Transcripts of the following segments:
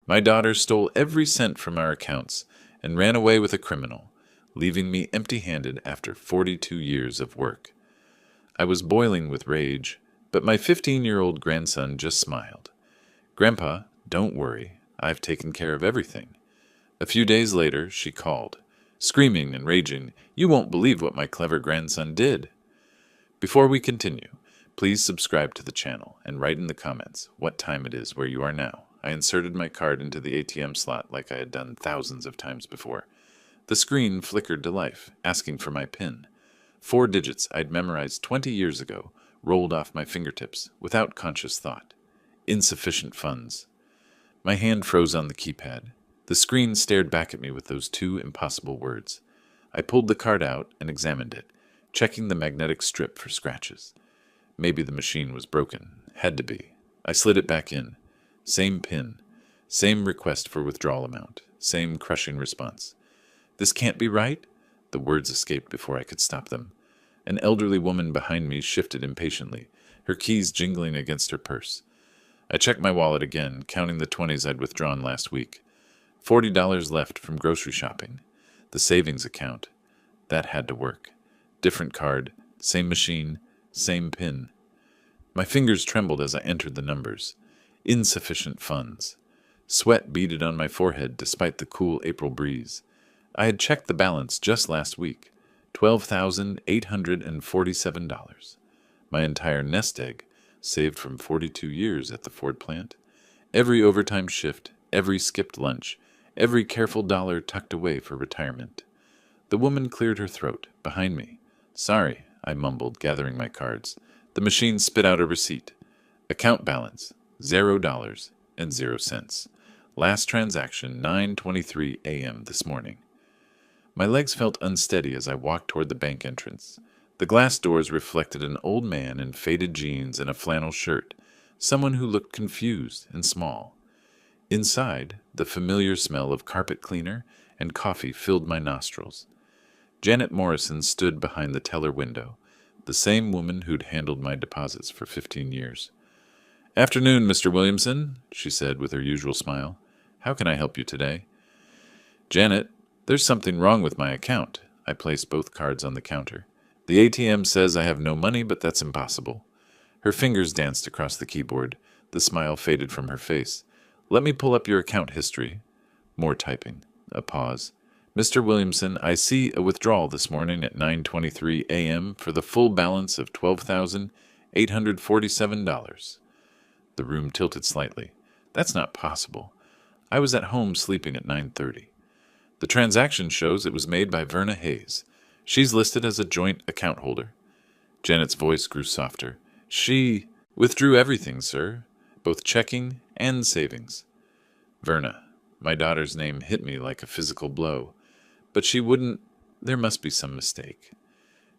My daughter stole every cent from our accounts and ran away with a criminal, leaving me empty-handed after 42 years of work. I was boiling with rage, but my 15-year-old grandson just smiled. Grandpa, don't worry, I've taken care of everything. A few days later, she called, screaming and raging, "You won't believe what my clever grandson did." Before we continue, please subscribe to the channel and write in the comments what time it is where you are now. I inserted my card into the ATM slot like I had done thousands of times before. The screen flickered to life, asking for my PIN. 4 digits I'd memorized 20 years ago rolled off my fingertips without conscious thought. Insufficient funds. My hand froze on the keypad. The screen stared back at me with those 2 impossible words. I pulled the card out and examined it, checking the magnetic strip for scratches. Maybe the machine was broken. Had to be. I slid it back in. Same PIN. Same request for withdrawal amount. Same crushing response. "This can't be right?" The words escaped before I could stop them. An elderly woman behind me shifted impatiently, her keys jingling against her purse. I checked my wallet again, counting the 20s I'd withdrawn last week. $40 left from grocery shopping. The savings account. That had to work. Different card, same machine, same PIN. My fingers trembled as I entered the numbers. Insufficient funds. Sweat beaded on my forehead despite the cool April breeze. I had checked the balance just last week. $12,847. My entire nest egg, saved from 42 years at the Ford plant. Every overtime shift, every skipped lunch, every careful dollar tucked away for retirement. The woman cleared her throat, behind me. "Sorry," I mumbled, gathering my cards. The machine spit out a receipt. Account balance, $0.00. Last transaction, 9:23 a.m. this morning. My legs felt unsteady as I walked toward the bank entrance. The glass doors reflected an old man in faded jeans and a flannel shirt, someone who looked confused and small. Inside, the familiar smell of carpet cleaner and coffee filled my nostrils. Janet Morrison stood behind the teller window, the same woman who'd handled my deposits for 15 years. "Afternoon, Mr. Williamson," she said with her usual smile. "How can I help you today?" "Janet, there's something wrong with my account." I placed both cards on the counter. "The ATM says I have no money, but that's impossible." Her fingers danced across the keyboard. The smile faded from her face. "Let me pull up your account history." More typing. A pause. "Mr. Williamson, I see a withdrawal this morning at 9:23 a.m. for the full balance of $12,847. The room tilted slightly. "That's not possible. I was at home sleeping at 9:30. "The transaction shows it was made by Verna Hayes. She's listed as a joint account holder." Janet's voice grew softer. "She withdrew everything, sir, both checking and savings." Verna. My daughter's name hit me like a physical blow. But she wouldn't. There must be some mistake.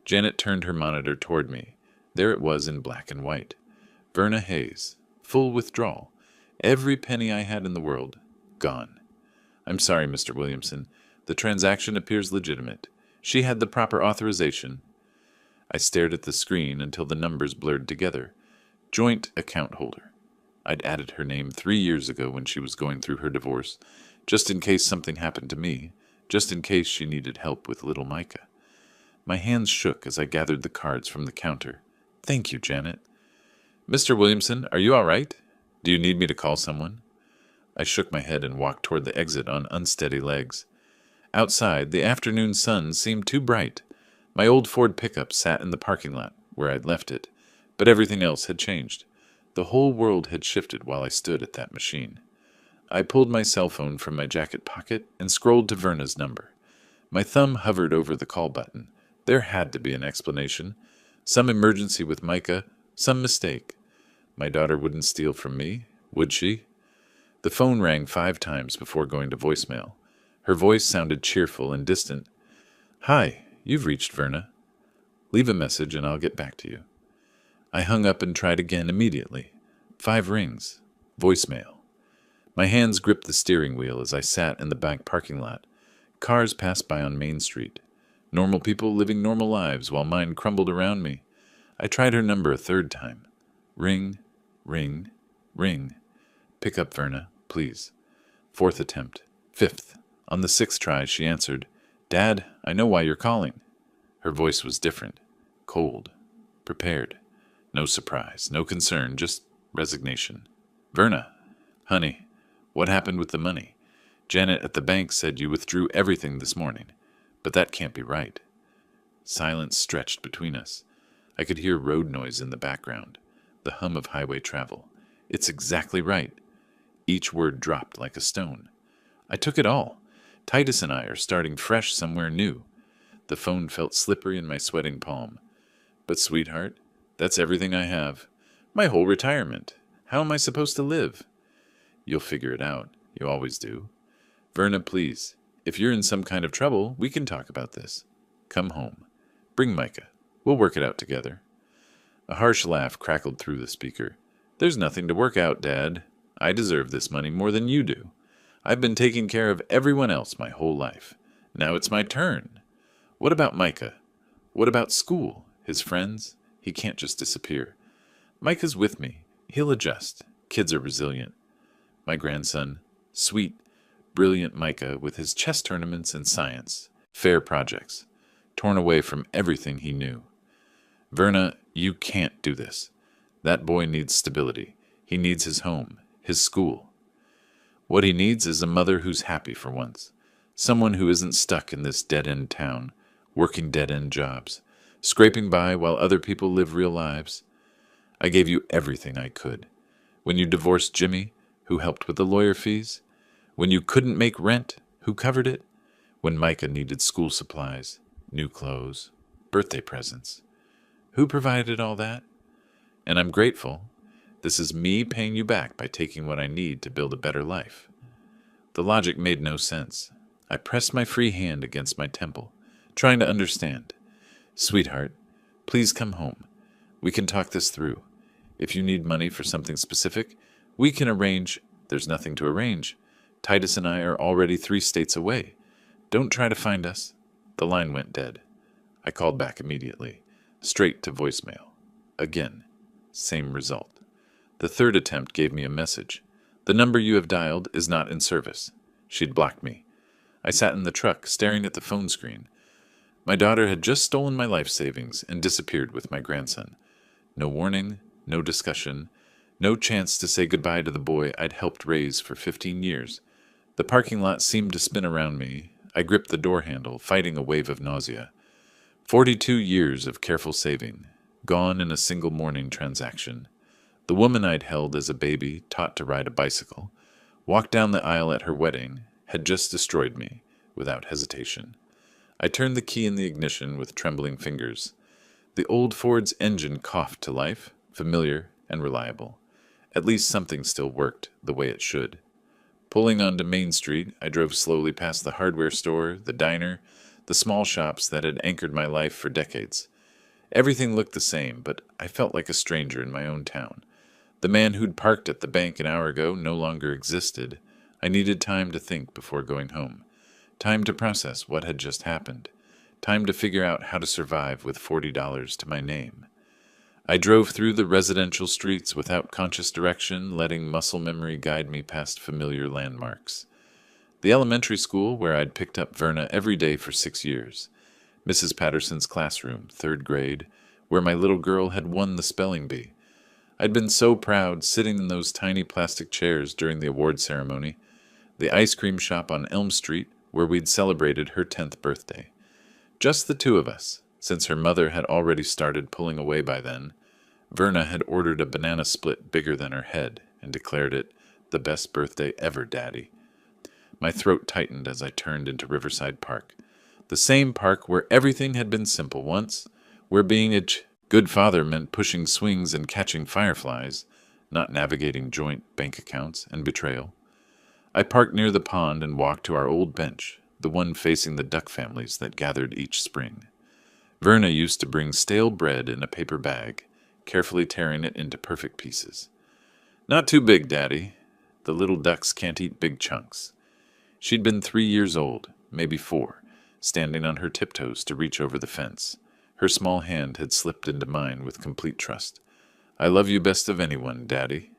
Janet turned her monitor toward me. There it was in black and white. Verna Hayes. Full withdrawal. Every penny I had in the world. Gone. "I'm sorry, Mr. Williamson. The transaction appears legitimate. She had the proper authorization." I stared at the screen until the numbers blurred together. Joint account holder. I'd added her name 3 years ago when she was going through her divorce, just in case something happened to me, just in case she needed help with little Micah. My hands shook as I gathered the cards from the counter. "Thank you, Janet." "Mr. Williamson, are you all right? Do you need me to call someone?" I shook my head and walked toward the exit on unsteady legs. Outside, the afternoon sun seemed too bright. My old Ford pickup sat in the parking lot, where I'd left it, but everything else had changed. The whole world had shifted while I stood at that machine. I pulled my cell phone from my jacket pocket and scrolled to Verna's number. My thumb hovered over the call button. There had to be an explanation. Some emergency with Micah, some mistake. My daughter wouldn't steal from me, would she? The phone rang 5 times before going to voicemail. Her voice sounded cheerful and distant. "Hi, you've reached Verna. Leave a message and I'll get back to you." I hung up and tried again immediately. 5 rings. Voicemail. My hands gripped the steering wheel as I sat in the back parking lot. Cars passed by on Main Street. Normal people living normal lives while mine crumbled around me. I tried her number a 3rd time. Ring, ring, ring. "Pick up, Verna, please." Fourth attempt. Fifth. On the sixth try, she answered, "Dad, I know why you're calling." Her voice was different. Cold. Prepared. No surprise, no concern, just resignation. "Verna." "Honey, what happened with the money? Janet at the bank said you withdrew everything this morning, but that can't be right." Silence stretched between us. I could hear road noise in the background, the hum of highway travel. "It's exactly right." Each word dropped like a stone. I took it all. Titus and I are starting fresh somewhere new. The phone felt slippery in my sweating palm. "But sweetheart, that's everything I have. My whole retirement. How am I supposed to live?" "You'll figure it out. You always do." "Verna, please. If you're in some kind of trouble, we can talk about this. Come home. Bring Micah. We'll work it out together." A harsh laugh crackled through the speaker. "There's nothing to work out, Dad. I deserve this money more than you do. I've been taking care of everyone else my whole life. Now it's my turn. What about Micah? What about school? His friends? He can't just disappear. Micah's with me. He'll adjust. Kids are resilient. My grandson, sweet, brilliant Micah with his chess tournaments and science, fair projects, torn away from everything he knew. Verna, you can't do this. That boy needs stability. He needs his home, his school. What he needs is a mother who's happy for once. Someone who isn't stuck in this dead-end town, working dead-end jobs, scraping by while other people live real lives. I gave you everything I could. When you divorced Jimmy, who helped with the lawyer fees? When you couldn't make rent, who covered it? When Micah needed school supplies, new clothes, birthday presents. Who provided all that? And I'm grateful. This is me paying you back by taking what I need to build a better life." The logic made no sense. I pressed my free hand against my temple, trying to understand. "Sweetheart, please come home. We can talk this through. If you need money for something specific, we can arrange." "There's nothing to arrange. Titus and I are already 3 states away. Don't try to find us." The line went dead. I called back immediately, straight to voicemail. Again, same result. The third attempt gave me a message. "The number you have dialed is not in service." She'd blocked me. I sat in the truck, staring at the phone screen. My daughter had just stolen my life savings and disappeared with my grandson. No warning, no discussion, no chance to say goodbye to the boy I'd helped raise for 15 years. The parking lot seemed to spin around me. I gripped the door handle, fighting a wave of nausea. 42 years of careful saving, gone in a single morning transaction. The woman I'd held as a baby, taught to ride a bicycle, walked down the aisle at her wedding, had just destroyed me, without hesitation. I turned the key in the ignition with trembling fingers. The old Ford's engine coughed to life, familiar and reliable. At least something still worked the way it should. Pulling onto Main Street, I drove slowly past the hardware store, the diner, the small shops that had anchored my life for decades. Everything looked the same, but I felt like a stranger in my own town. The man who'd parked at the bank an hour ago no longer existed. I needed time to think before going home. Time to process what had just happened. Time to figure out how to survive with $40 to my name. I drove through the residential streets without conscious direction, letting muscle memory guide me past familiar landmarks. The elementary school where I'd picked up Verna every day for 6 years. Mrs. Patterson's classroom, 3rd grade, where my little girl had won the spelling bee. I'd been so proud sitting in those tiny plastic chairs during the award ceremony. The ice cream shop on Elm Street, where we'd celebrated her 10th birthday. Just the 2 of us, since her mother had already started pulling away by then. Verna had ordered a banana split bigger than her head and declared it, "The best birthday ever, Daddy." My throat tightened as I turned into Riverside Park. The same park where everything had been simple once, where being a good father meant pushing swings and catching fireflies, not navigating joint bank accounts and betrayal. I parked near the pond and walked to our old bench, the one facing the duck families that gathered each spring. Verna used to bring stale bread in a paper bag, carefully tearing it into perfect pieces. "Not too big, Daddy. The little ducks can't eat big chunks." She'd been 3 years old, maybe 4, standing on her tiptoes to reach over the fence. Her small hand had slipped into mine with complete trust. "I love you best of anyone, Daddy."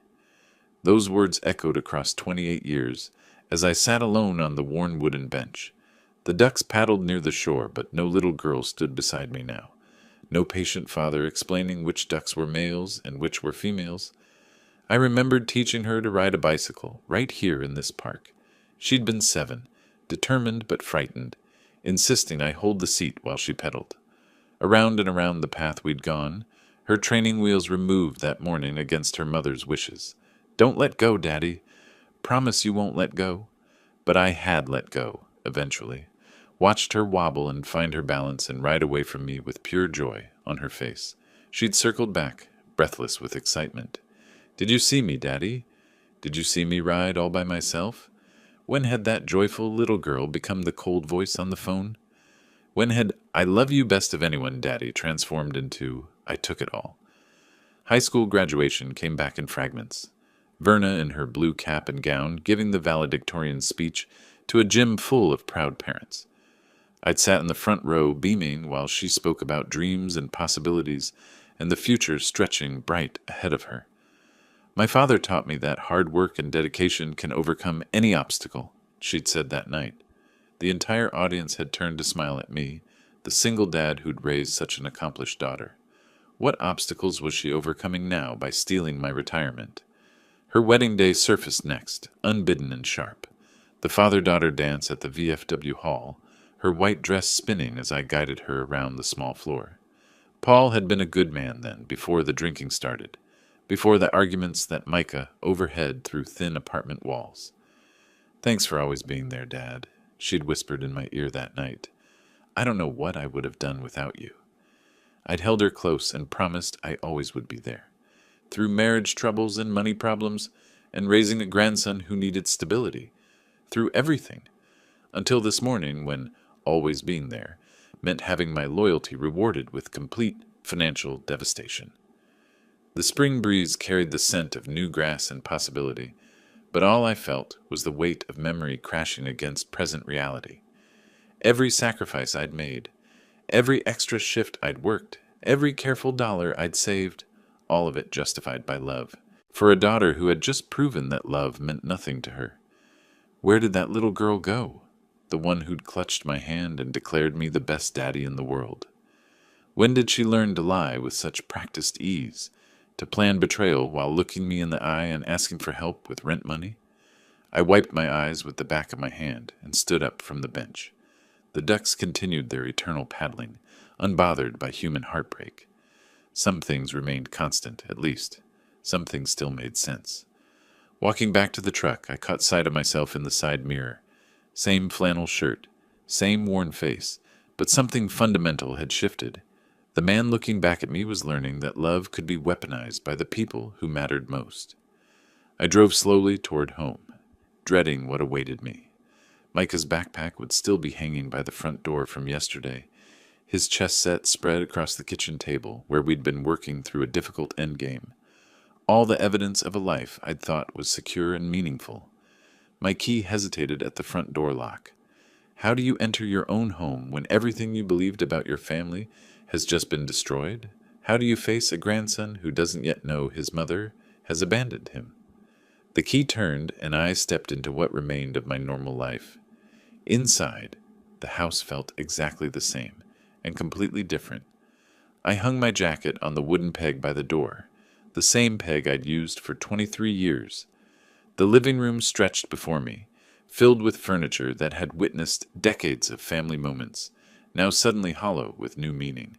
Those words echoed across 28 years, as I sat alone on the worn wooden bench. The ducks paddled near the shore, but no little girl stood beside me now. No patient father explaining which ducks were males and which were females. I remembered teaching her to ride a bicycle, right here in this park. She'd been 7, determined but frightened, insisting I hold the seat while she pedaled. Around and around the path we'd gone, her training wheels removed that morning against her mother's wishes. "Don't let go, Daddy. Promise you won't let go." But I had let go, eventually. Watched her wobble and find her balance and ride away from me with pure joy on her face. She'd circled back, breathless with excitement. "Did you see me, Daddy? Did you see me ride all by myself?" When had that joyful little girl become the cold voice on the phone? When had "I love you best of anyone, Daddy" transformed into "I took it all"? High school graduation came back in fragments. Verna in her blue cap and gown giving the valedictorian speech to a gym full of proud parents. I'd sat in the front row beaming while she spoke about dreams and possibilities and the future stretching bright ahead of her. "My father taught me that hard work and dedication can overcome any obstacle," she'd said that night. The entire audience had turned to smile at me, the single dad who'd raised such an accomplished daughter. What obstacles was she overcoming now by stealing my retirement? Her wedding day surfaced next, unbidden and sharp. The father-daughter dance at the VFW hall, her white dress spinning as I guided her around the small floor. Paul had been a good man then, before the drinking started, before the arguments that Micah overhead through thin apartment walls. "Thanks for always being there, Dad," she'd whispered in my ear that night. "I don't know what I would have done without you." I'd held her close and promised I always would be there. Through marriage troubles and money problems, and raising a grandson who needed stability. Through everything. Until this morning when always being there meant having my loyalty rewarded with complete financial devastation. The spring breeze carried the scent of new grass and possibility, but all I felt was the weight of memory crashing against present reality. Every sacrifice I'd made, every extra shift I'd worked, every careful dollar I'd saved, all of it justified by love, for a daughter who had just proven that love meant nothing to her. Where did that little girl go? The one who'd clutched my hand and declared me the best daddy in the world. When did she learn to lie with such practiced ease, to plan betrayal while looking me in the eye and asking for help with rent money? I wiped my eyes with the back of my hand and stood up from the bench. The ducks continued their eternal paddling, unbothered by human heartbreak. Some things remained constant, at least. Some things still made sense. Walking back to the truck, I caught sight of myself in the side mirror. Same flannel shirt, same worn face, but something fundamental had shifted. The man looking back at me was learning that love could be weaponized by the people who mattered most. I drove slowly toward home, dreading what awaited me. Micah's backpack would still be hanging by the front door from yesterday, his chess set spread across the kitchen table where we'd been working through a difficult endgame. All the evidence of a life I'd thought was secure and meaningful. My key hesitated at the front door lock. How do you enter your own home when everything you believed about your family has just been destroyed? How do you face a grandson who doesn't yet know his mother has abandoned him? The key turned, and I stepped into what remained of my normal life. Inside, the house felt exactly the same, and completely different. I hung my jacket on the wooden peg by the door, the same peg I'd used for 23 years. The living room stretched before me, filled with furniture that had witnessed decades of family moments, now suddenly hollow with new meaning.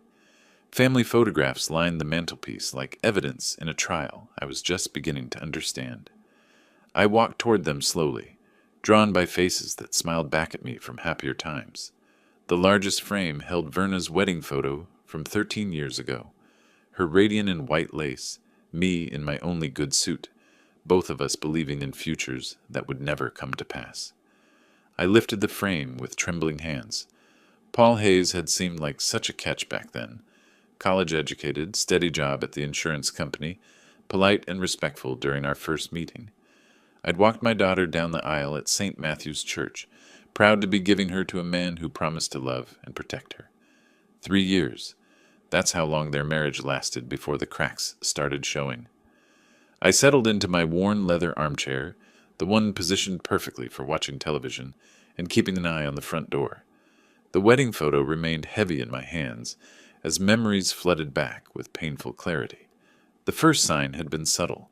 Family photographs lined the mantelpiece like evidence in a trial I was just beginning to understand. I walked toward them slowly, drawn by faces that smiled back at me from happier times. The largest frame held Verna's wedding photo from 13 years ago, her radiant in white lace, me in my only good suit, both of us believing in futures that would never come to pass. I lifted the frame with trembling hands. Paul Hayes had seemed like such a catch back then. College-educated, steady job at the insurance company, polite and respectful during our first meeting. I'd walked my daughter down the aisle at St. Matthew's Church, proud to be giving her to a man who promised to love and protect her. 3 years. That's how long their marriage lasted before the cracks started showing. I settled into my worn leather armchair, the one positioned perfectly for watching television and keeping an eye on the front door. The wedding photo remained heavy in my hands as memories flooded back with painful clarity. The first sign had been subtle.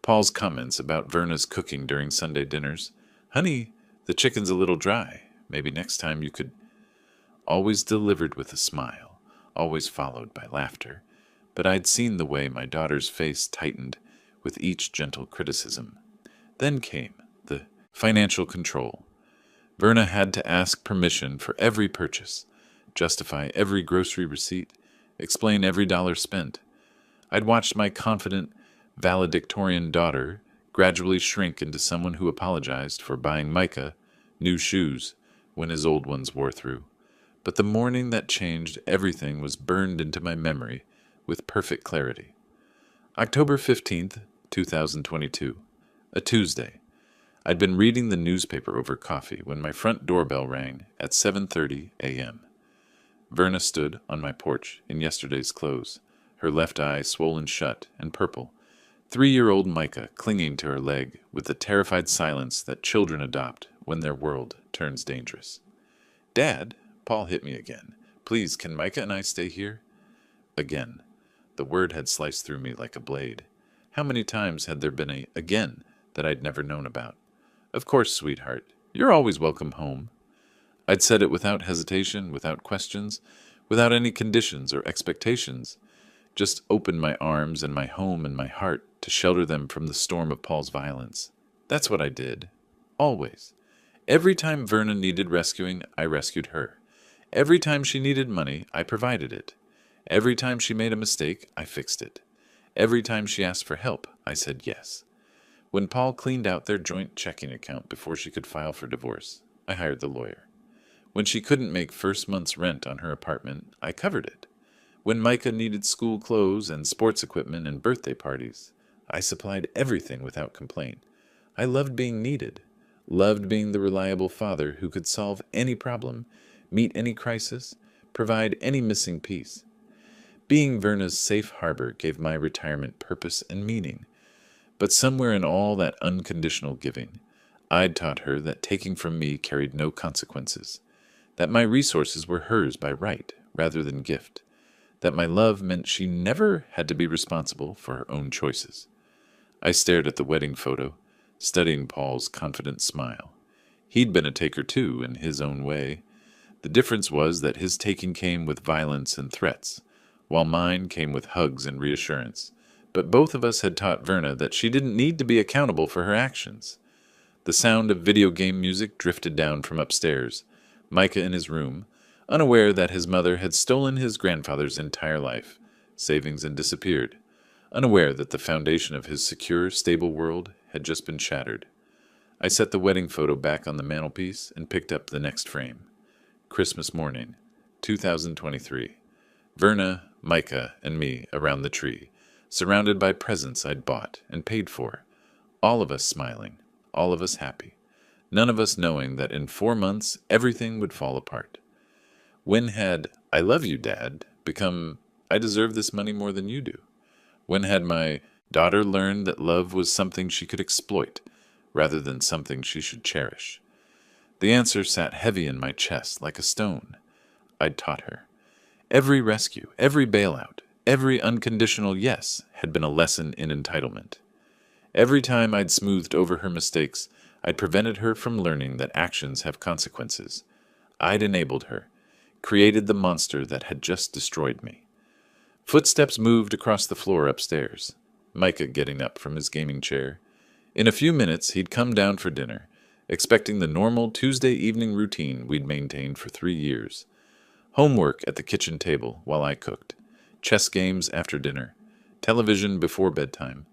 Paul's comments about Verna's cooking during Sunday dinners. "Honey, the chicken's a little dry. Maybe next time you could—" Always delivered with a smile, always followed by laughter. But I'd seen the way my daughter's face tightened with each gentle criticism. Then came the financial control. Verna had to ask permission for every purchase, justify every grocery receipt, explain every dollar spent. I'd watched my confident, valedictorian daughter gradually shrink into someone who apologized for buying Micah new shoes when his old ones wore through. But the morning that changed everything was burned into my memory with perfect clarity. October 15th, 2022, a Tuesday. I'd been reading the newspaper over coffee when my front doorbell rang at 7:30 a.m. Verna stood on my porch in yesterday's clothes, her left eye swollen shut and purple, 3-year-old Micah clinging to her leg with the terrified silence that children adopt when their world turns dangerous. "Dad," Paul hit me again. "Please, can Micah and I stay here?" Again. The word had sliced through me like a blade. How many times had there been a "again" that I'd never known about? "Of course, sweetheart. You're always welcome home." I'd said it without hesitation, without questions, without any conditions or expectations. Just opened my arms and my home and my heart to shelter them from the storm of Paul's violence. That's what I did. Always. Every time Verna needed rescuing, I rescued her. Every time she needed money, I provided it. Every time she made a mistake, I fixed it. Every time she asked for help, I said yes. When Paul cleaned out their joint checking account before she could file for divorce, I hired the lawyer. When she couldn't make first month's rent on her apartment, I covered it. When Micah needed school clothes and sports equipment and birthday parties, I supplied everything without complaint. I loved being needed, loved being the reliable father who could solve any problem, meet any crisis, provide any missing piece. Being Verna's safe harbor gave my retirement purpose and meaning. But somewhere in all that unconditional giving, I'd taught her that taking from me carried no consequences, that my resources were hers by right rather than gift, that my love meant she never had to be responsible for her own choices. I stared at the wedding photo, studying Paul's confident smile. He'd been a taker too, in his own way. The difference was that his taking came with violence and threats, while mine came with hugs and reassurance. But both of us had taught Verna that she didn't need to be accountable for her actions. The sound of video game music drifted down from upstairs, Micah in his room, unaware that his mother had stolen his grandfather's entire life, savings, and disappeared, unaware that the foundation of his secure, stable world had just been shattered. I set the wedding photo back on the mantelpiece and picked up the next frame. Christmas morning, 2023. Verna, Micah, and me around the tree, surrounded by presents I'd bought and paid for, all of us smiling, all of us happy, none of us knowing that in 4 months everything would fall apart. When had "I love you, Dad" become "I deserve this money more than you do"? When had my daughter learned that love was something she could exploit rather than something she should cherish? The answer sat heavy in my chest like a stone. I'd taught her. Every rescue, every bailout, every unconditional yes had been a lesson in entitlement. Every time I'd smoothed over her mistakes, I'd prevented her from learning that actions have consequences. I'd enabled her, created the monster that had just destroyed me. Footsteps moved across the floor upstairs, Micah getting up from his gaming chair. In a few minutes, he'd come down for dinner, expecting the normal Tuesday evening routine we'd maintained for 3 years. Homework at the kitchen table while I cooked, chess games after dinner, television before bedtime.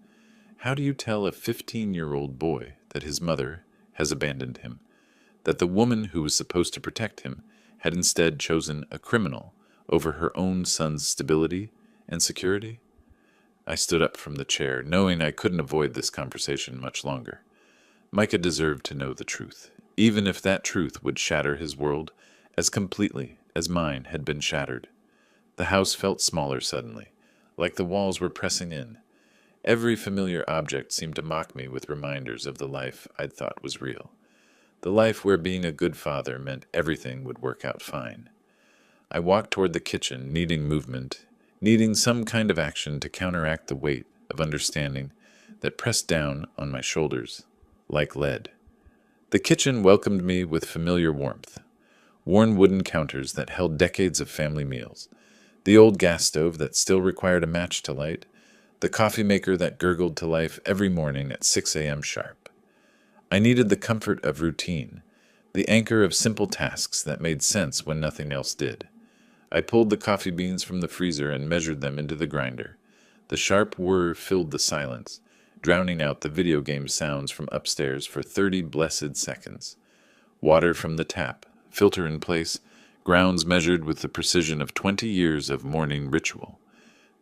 How do you tell a 15-year-old boy that his mother has abandoned him, that the woman who was supposed to protect him had instead chosen a criminal over her own son's stability and security? I stood up from the chair, knowing I couldn't avoid this conversation much longer. Micah deserved to know the truth, even if that truth would shatter his world as completely as mine had been shattered. The house felt smaller suddenly, like the walls were pressing in. Every familiar object seemed to mock me with reminders of the life I'd thought was real. The life where being a good father meant everything would work out fine. I walked toward the kitchen, needing movement, needing some kind of action to counteract the weight of understanding that pressed down on my shoulders like lead. The kitchen welcomed me with familiar warmth. Worn wooden counters that held decades of family meals, the old gas stove that still required a match to light, the coffee maker that gurgled to life every morning at 6 a.m. sharp. I needed the comfort of routine, the anchor of simple tasks that made sense when nothing else did. I pulled the coffee beans from the freezer and measured them into the grinder. The sharp whir filled the silence, drowning out the video game sounds from upstairs for 30 blessed seconds. Water from the tap, filter in place, grounds measured with the precision of 20 years of morning ritual.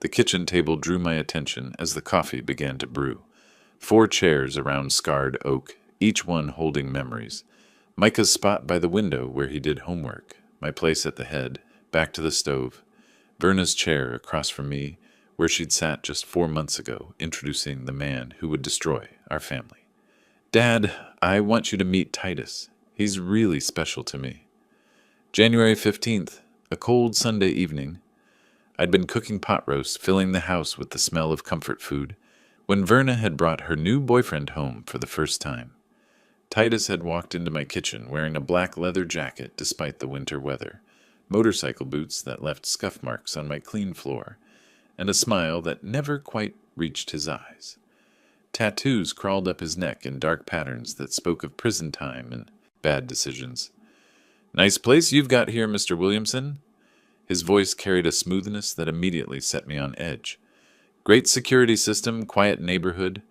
The kitchen table drew my attention as the coffee began to brew. 4 chairs around scarred oak, each one holding memories. Micah's spot by the window where he did homework, my place at the head, back to the stove. Verna's chair across from me, where she'd sat just 4 months ago, introducing the man who would destroy our family. Dad, I want you to meet Titus. He's really special to me. January 15th, a cold Sunday evening. I'd been cooking pot roast, filling the house with the smell of comfort food, when Verna had brought her new boyfriend home for the first time. Titus had walked into my kitchen wearing a black leather jacket despite the winter weather, motorcycle boots that left scuff marks on my clean floor, and a smile that never quite reached his eyes. Tattoos crawled up his neck in dark patterns that spoke of prison time and bad decisions. "Nice place you've got here, Mr. Williamson." His voice carried a smoothness that immediately set me on edge. "Great security system, quiet neighborhood,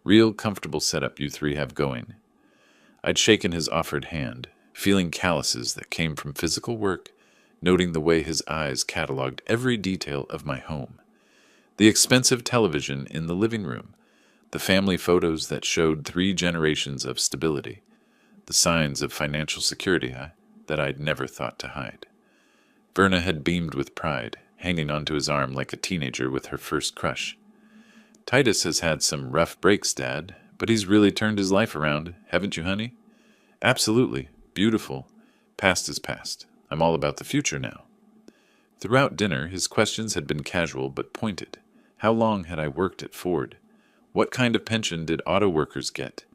real comfortable setup you 3 have going." I'd shaken his offered hand, feeling calluses that came from physical work, noting the way his eyes cataloged every detail of my home. The expensive television in the living room, the family photos that showed 3 generations of stability, the signs of financial security that I'd never thought to hide. Verna had beamed with pride, hanging onto his arm like a teenager with her first crush. "Titus has had some rough breaks, Dad, but he's really turned his life around, haven't you, honey?" "Absolutely. Beautiful. Past is past. I'm all about the future now." Throughout dinner, his questions had been casual but pointed. How long had I worked at Ford? What kind of pension did auto workers get?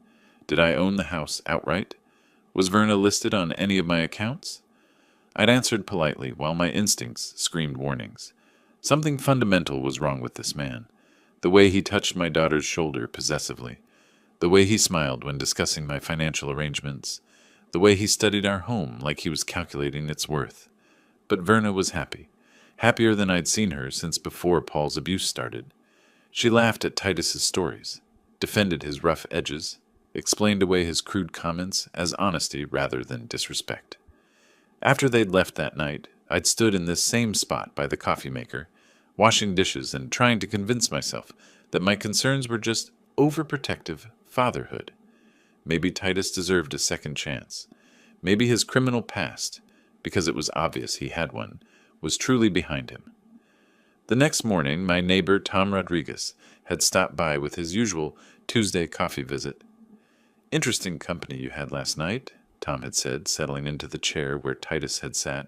Did I own the house outright? Was Verna listed on any of my accounts? I'd answered politely, while my instincts screamed warnings. Something fundamental was wrong with this man. The way he touched my daughter's shoulder possessively. The way he smiled when discussing my financial arrangements. The way he studied our home like he was calculating its worth. But Verna was happy. Happier than I'd seen her since before Paul's abuse started. She laughed at Titus's stories, defended his rough edges, explained away his crude comments as honesty rather than disrespect. After they'd left that night, I'd stood in this same spot by the coffee maker, washing dishes and trying to convince myself that my concerns were just overprotective fatherhood. Maybe Titus deserved a second chance. Maybe his criminal past, because it was obvious he had one, was truly behind him. The next morning, my neighbor Tom Rodriguez had stopped by with his usual Tuesday coffee visit. "Interesting company you had last night," Tom had said, settling into the chair where Titus had sat.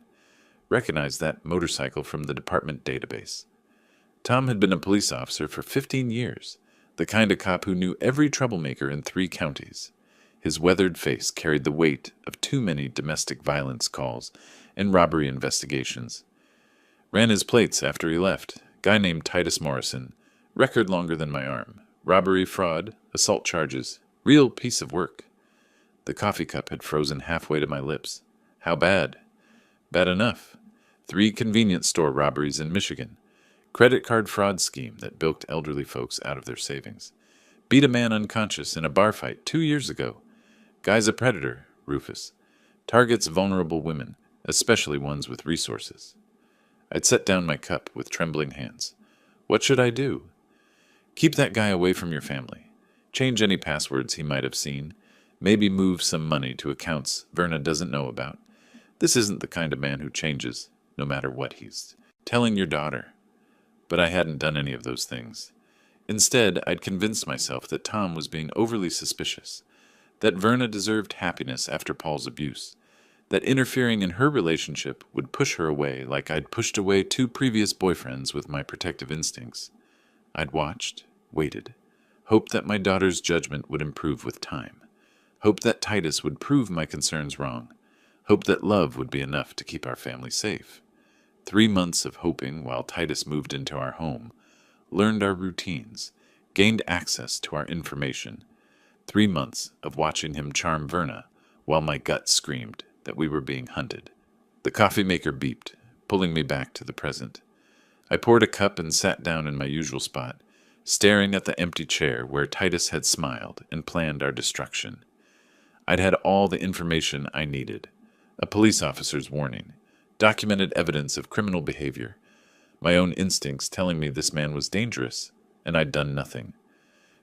Recognized that motorcycle from the department database. Tom had been a police officer for 15 years, the kind of cop who knew every troublemaker in 3 counties. His weathered face carried the weight of too many domestic violence calls and robbery investigations. Ran his plates after he left. Guy named Titus Morrison. Record longer than my arm. Robbery, fraud, assault charges. Real piece of work. The coffee cup had frozen halfway to my lips. How bad? Bad enough. 3 convenience store robberies in Michigan. Credit card fraud scheme that bilked elderly folks out of their savings. Beat a man unconscious in a bar fight 2 years ago. Guy's a predator, Rufus. Targets vulnerable women, especially ones with resources. I'd set down my cup with trembling hands. What should I do? Keep that guy away from your family. Change any passwords he might have seen. Maybe move some money to accounts Verna doesn't know about. This isn't the kind of man who changes, no matter what he's telling your daughter. But I hadn't done any of those things. Instead, I'd convinced myself that Tom was being overly suspicious, that Verna deserved happiness after Paul's abuse, that interfering in her relationship would push her away like I'd pushed away 2 previous boyfriends with my protective instincts. I'd watched, waited, hoped that my daughter's judgment would improve with time, hoped that Titus would prove my concerns wrong, hoped that love would be enough to keep our family safe. 3 months of hoping while Titus moved into our home, learned our routines, gained access to our information. 3 months of watching him charm Verna while my gut screamed that we were being hunted. The coffee maker beeped, pulling me back to the present. I poured a cup and sat down in my usual spot, staring at the empty chair where Titus had smiled and planned our destruction. I'd had all the information I needed. A police officer's warning, documented evidence of criminal behavior, my own instincts telling me this man was dangerous, and I'd done nothing.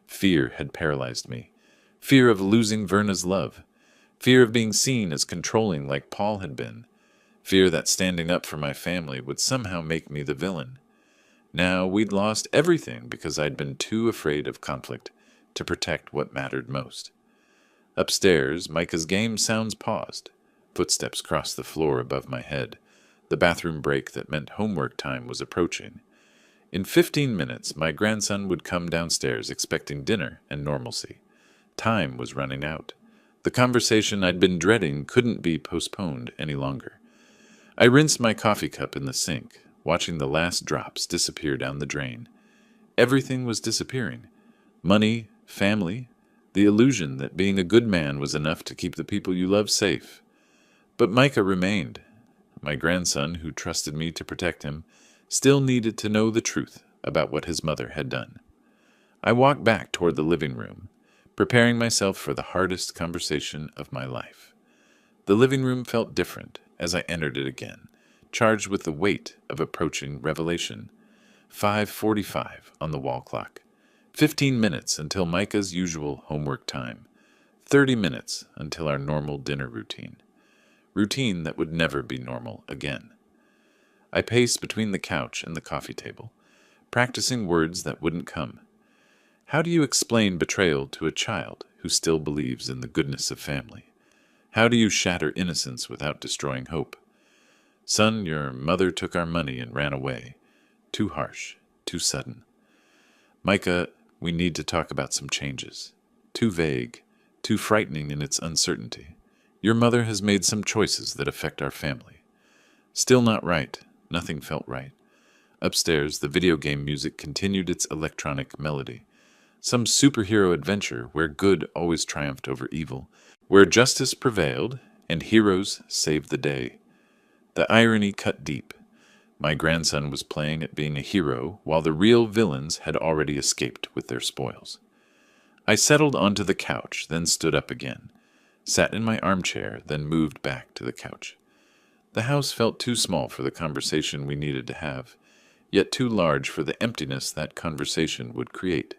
Fear had paralyzed me. Fear of losing Verna's love. Fear of being seen as controlling like Paul had been. Fear that standing up for my family would somehow make me the villain. Now we'd lost everything because I'd been too afraid of conflict to protect what mattered most. Upstairs, Micah's game sounds paused. Footsteps crossed the floor above my head. The bathroom break that meant homework time was approaching. In 15 minutes, my grandson would come downstairs expecting dinner and normalcy. Time was running out. The conversation I'd been dreading couldn't be postponed any longer. I rinsed my coffee cup in the sink, watching the last drops disappear down the drain. Everything was disappearing. Money, family, the illusion that being a good man was enough to keep the people you love safe. But Micah remained. My grandson, who trusted me to protect him, still needed to know the truth about what his mother had done. I walked back toward the living room, preparing myself for the hardest conversation of my life. The living room felt different as I entered it again, charged with the weight of approaching revelation. 5:45 on the wall clock. 15 minutes until Micah's usual homework time. 30 minutes until our normal dinner routine. Routine that would never be normal again. I paced between the couch and the coffee table, practicing words that wouldn't come. How do you explain betrayal to a child who still believes in the goodness of family? How do you shatter innocence without destroying hope? Son, your mother took our money and ran away. Too harsh, too sudden. Micah, we need to talk about some changes. Too vague, too frightening in its uncertainty. Your mother has made some choices that affect our family. Still not right. Nothing felt right. Upstairs, the video game music continued its electronic melody. Some superhero adventure where good always triumphed over evil, where justice prevailed and heroes saved the day. The irony cut deep. My grandson was playing at being a hero while the real villains had already escaped with their spoils. I settled onto the couch, then stood up again, sat in my armchair, then moved back to the couch. The house felt too small for the conversation we needed to have, yet too large for the emptiness that conversation would create.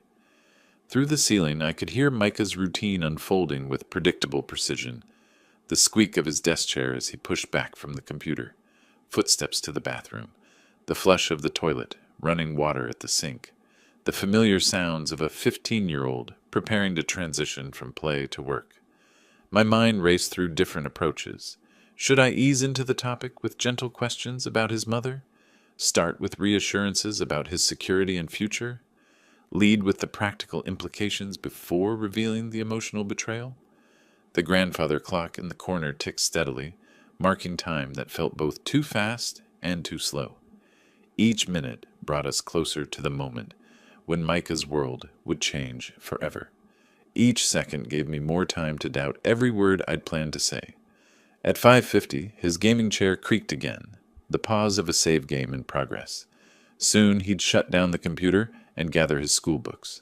Through the ceiling, I could hear Micah's routine unfolding with predictable precision, the squeak of his desk chair as he pushed back from the computer, footsteps to the bathroom, the flush of the toilet, running water at the sink, the familiar sounds of a 15-year-old preparing to transition from play to work. My mind raced through different approaches. Should I ease into the topic with gentle questions about his mother? Start with reassurances about his security and future? Lead with the practical implications before revealing the emotional betrayal? The grandfather clock in the corner ticked steadily, marking time that felt both too fast and too slow. Each minute brought us closer to the moment when Micah's world would change forever. Each second gave me more time to doubt every word I'd planned to say. At 5:50, his gaming chair creaked again, the pause of a save game in progress. Soon he'd shut down the computer and gather his school books.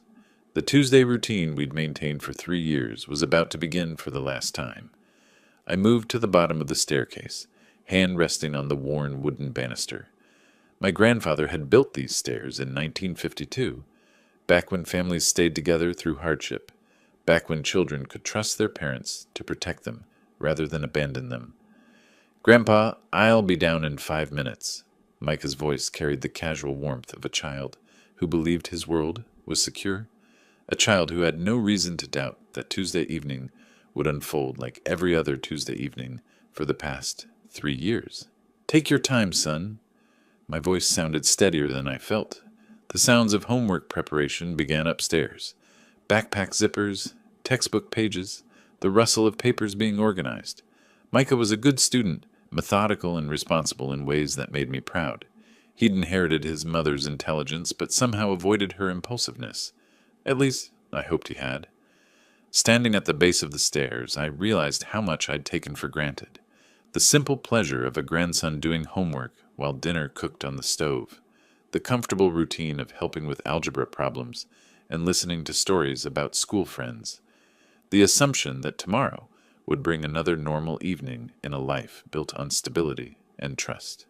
The Tuesday routine we'd maintained for 3 years was about to begin for the last time. I moved to the bottom of the staircase, hand resting on the worn wooden banister. My grandfather had built these stairs in 1952, back when families stayed together through hardship, back when children could trust their parents to protect them rather than abandon them. Grandpa, I'll be down in 5 minutes. Micah's voice carried the casual warmth of a child who believed his world was secure, a child who had no reason to doubt that Tuesday evening would unfold like every other Tuesday evening for the past 3 years. "Take your time, son." My voice sounded steadier than I felt. The sounds of homework preparation began upstairs. Backpack zippers, textbook pages, the rustle of papers being organized. Micah was a good student, methodical and responsible in ways that made me proud. He'd inherited his mother's intelligence, but somehow avoided her impulsiveness. At least, I hoped he had. Standing at the base of the stairs, I realized how much I'd taken for granted. The simple pleasure of a grandson doing homework while dinner cooked on the stove. The comfortable routine of helping with algebra problems and listening to stories about school friends. The assumption that tomorrow would bring another normal evening in a life built on stability and trust.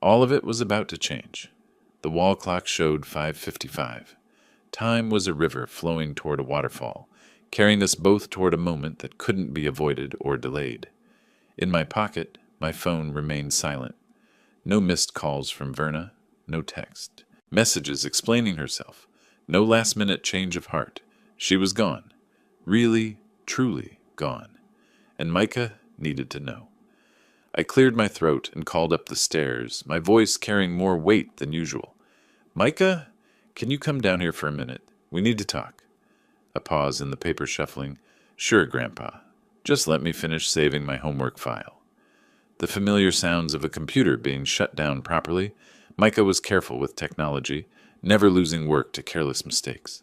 All of it was about to change. The wall clock showed 5:55. Time was a river flowing toward a waterfall, carrying us both toward a moment that couldn't be avoided or delayed. In my pocket, my phone remained silent. No missed calls from Verna, no text. Messages explaining herself. No last-minute change of heart. She was gone. Really, truly gone. And Micah needed to know. I cleared my throat and called up the stairs, my voice carrying more weight than usual. "Micah, can you come down here for a minute? We need to talk." A pause in the paper shuffling. "Sure, Grandpa. Just let me finish saving my homework file." The familiar sounds of a computer being shut down properly. Micah was careful with technology, never losing work to careless mistakes.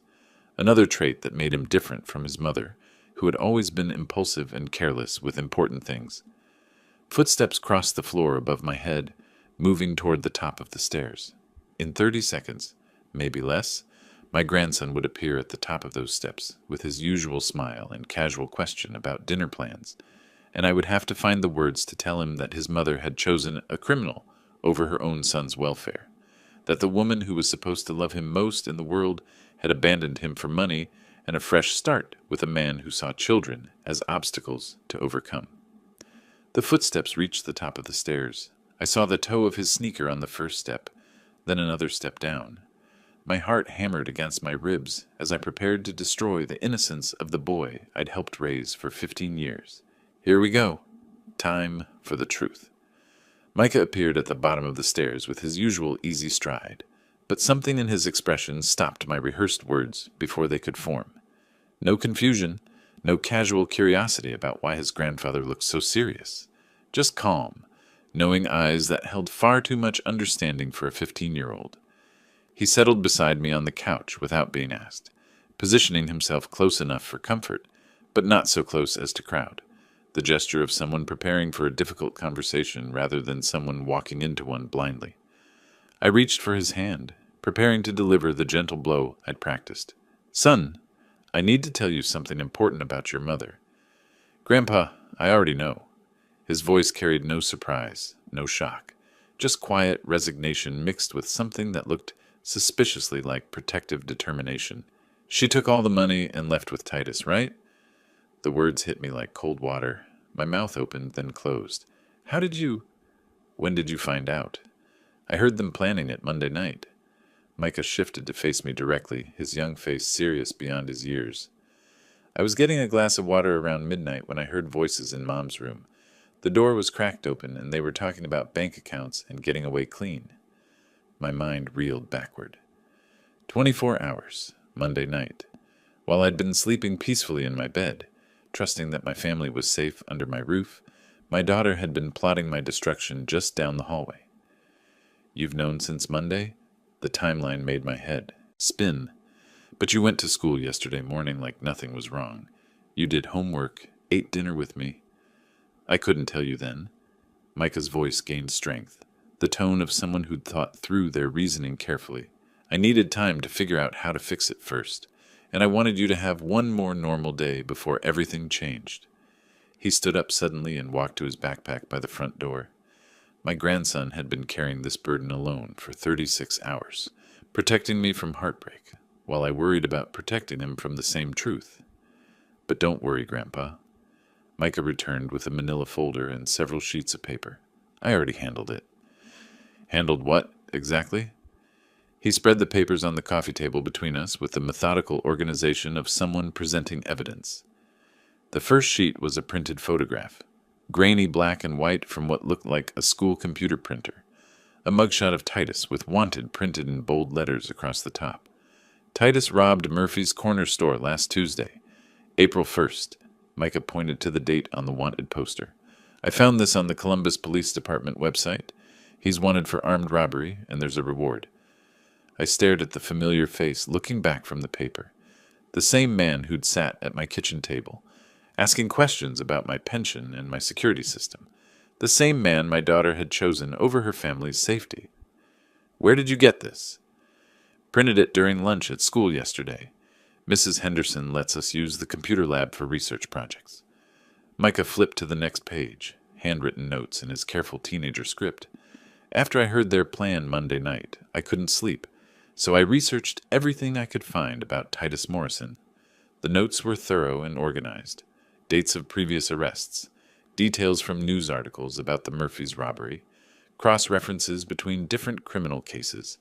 Another trait that made him different from his mother, who had always been impulsive and careless with important things. Footsteps crossed the floor above my head, moving toward the top of the stairs. In 30 seconds, maybe less, my grandson would appear at the top of those steps with his usual smile and casual question about dinner plans, and I would have to find the words to tell him that his mother had chosen a criminal over her own son's welfare, that the woman who was supposed to love him most in the world had abandoned him for money and a fresh start with a man who saw children as obstacles to overcome. The footsteps reached the top of the stairs. I saw the toe of his sneaker on the first step, then another step down. My heart hammered against my ribs as I prepared to destroy the innocence of the boy I'd helped raise for 15 years. Here we go. Time for the truth. Micah appeared at the bottom of the stairs with his usual easy stride, but something in his expression stopped my rehearsed words before they could form. No confusion, no casual curiosity about why his grandfather looked so serious. Just calm, knowing eyes that held far too much understanding for a 15-year-old. He settled beside me on the couch without being asked, positioning himself close enough for comfort, but not so close as to crowd. The gesture of someone preparing for a difficult conversation rather than someone walking into one blindly. I reached for his hand, preparing to deliver the gentle blow I'd practiced. "Son, I need to tell you something important about your mother." "Grandpa, I already know." His voice carried no surprise, no shock, just quiet resignation mixed with something that looked suspiciously like protective determination. "She took all the money and left with Titus, right?" The words hit me like cold water. My mouth opened, then closed. When did you find out?" "I heard them planning it Monday night." Micah shifted to face me directly, his young face serious beyond his years. "I was getting a glass of water around midnight when I heard voices in Mom's room. The door was cracked open, and they were talking about bank accounts and getting away clean." My mind reeled backward. 24 hours, Monday night. While I'd been sleeping peacefully in my bed, trusting that my family was safe under my roof, my daughter had been plotting my destruction just down the hallway. "You've known since Monday?" The timeline made my head spin. "But you went to school yesterday morning like nothing was wrong. You did homework, ate dinner with me." "I couldn't tell you then." Micah's voice gained strength, the tone of someone who'd thought through their reasoning carefully. "I needed time to figure out how to fix it first, and I wanted you to have one more normal day before everything changed." He stood up suddenly and walked to his backpack by the front door. My grandson had been carrying this burden alone for 36 hours, protecting me from heartbreak, while I worried about protecting him from the same truth. "But don't worry, Grandpa." Micah returned with a manila folder and several sheets of paper. "I already handled it." "Handled what, exactly?" He spread the papers on the coffee table between us with the methodical organization of someone presenting evidence. The first sheet was a printed photograph, grainy black and white from what looked like a school computer printer. A mugshot of Titus with "Wanted" printed in bold letters across the top. Titus robbed Murphy's corner store last Tuesday, April 1st. Micah pointed to the date on the wanted poster. I found this on the Columbus Police Department website. He's wanted for armed robbery, and there's a reward. I stared at the familiar face looking back from the paper. The same man who'd sat at my kitchen table, asking questions about my pension and my security system. The same man my daughter had chosen over her family's safety. Where did you get this? Printed it during lunch at school yesterday. Mrs. Henderson lets us use the computer lab for research projects. Micah flipped to the next page, handwritten notes in his careful teenager script. After I heard their plan Monday night, I couldn't sleep, so I researched everything I could find about Titus Morrison. The notes were thorough and organized. Dates of previous arrests, details from news articles about the Murphys' robbery, cross-references between different criminal cases.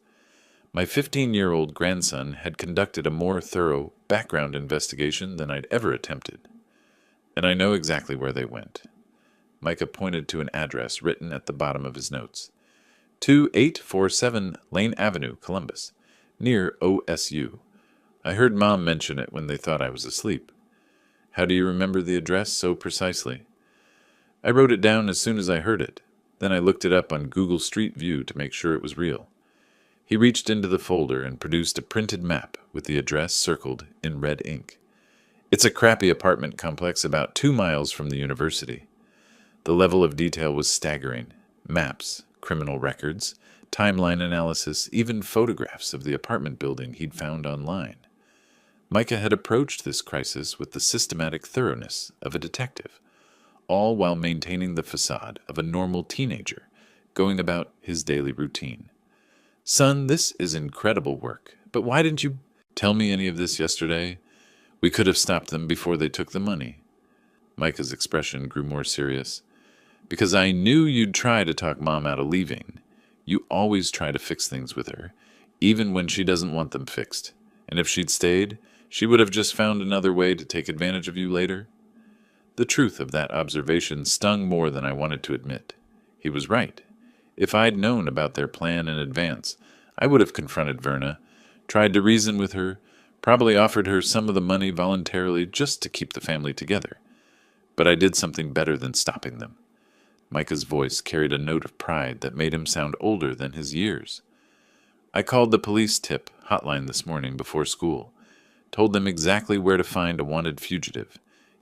My 15-year-old grandson had conducted a more thorough background investigation than I'd ever attempted. And I know exactly where they went. Micah pointed to an address written at the bottom of his notes. 2847 Lane Avenue, Columbus, near OSU. I heard Mom mention it when they thought I was asleep. How do you remember the address so precisely? I wrote it down as soon as I heard it. Then I looked it up on Google Street View to make sure it was real. He reached into the folder and produced a printed map with the address circled in red ink. It's a crappy apartment complex about 2 miles from the university. The level of detail was staggering. Maps, criminal records, timeline analysis, even photographs of the apartment building he'd found online. Micah had approached this crisis with the systematic thoroughness of a detective, all while maintaining the facade of a normal teenager going about his daily routine. Son, this is incredible work, but why didn't you tell me any of this yesterday? We could have stopped them before they took the money. Micah's expression grew more serious. Because I knew you'd try to talk Mom out of leaving. You always try to fix things with her, even when she doesn't want them fixed. And if she'd stayed, she would have just found another way to take advantage of you later. The truth of that observation stung more than I wanted to admit. He was right. If I'd known about their plan in advance, I would have confronted Verna, tried to reason with her, probably offered her some of the money voluntarily just to keep the family together. But I did something better than stopping them. Micah's voice carried a note of pride that made him sound older than his years. I called the police tip hotline this morning before school, told them exactly where to find a wanted fugitive,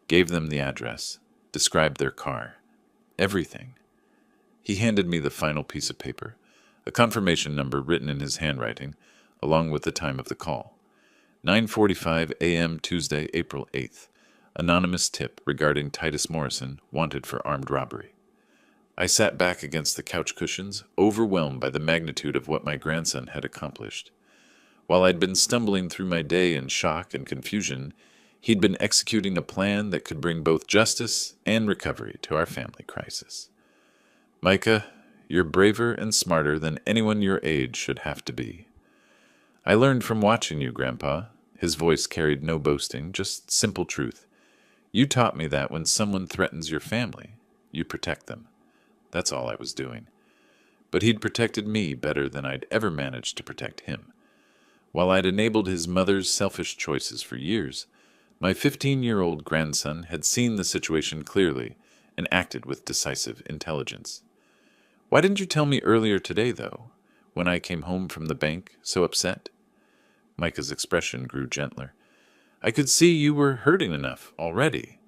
gave them the address, described their car. Everything. He handed me the final piece of paper, a confirmation number written in his handwriting, along with the time of the call. 9:45 a.m. Tuesday, April 8th. Anonymous tip regarding Titus Morrison, wanted for armed robbery. I sat back against the couch cushions, overwhelmed by the magnitude of what my grandson had accomplished. While I'd been stumbling through my day in shock and confusion, he'd been executing a plan that could bring both justice and recovery to our family crisis. Micah, you're braver and smarter than anyone your age should have to be. I learned from watching you, Grandpa. His voice carried no boasting, just simple truth. You taught me that when someone threatens your family, you protect them. That's all I was doing. But he'd protected me better than I'd ever managed to protect him. While I'd enabled his mother's selfish choices for years, my 15-year-old grandson had seen the situation clearly and acted with decisive intelligence. Why didn't you tell me earlier today, though, when I came home from the bank, so upset? Micah's expression grew gentler. I could see you were hurting enough already,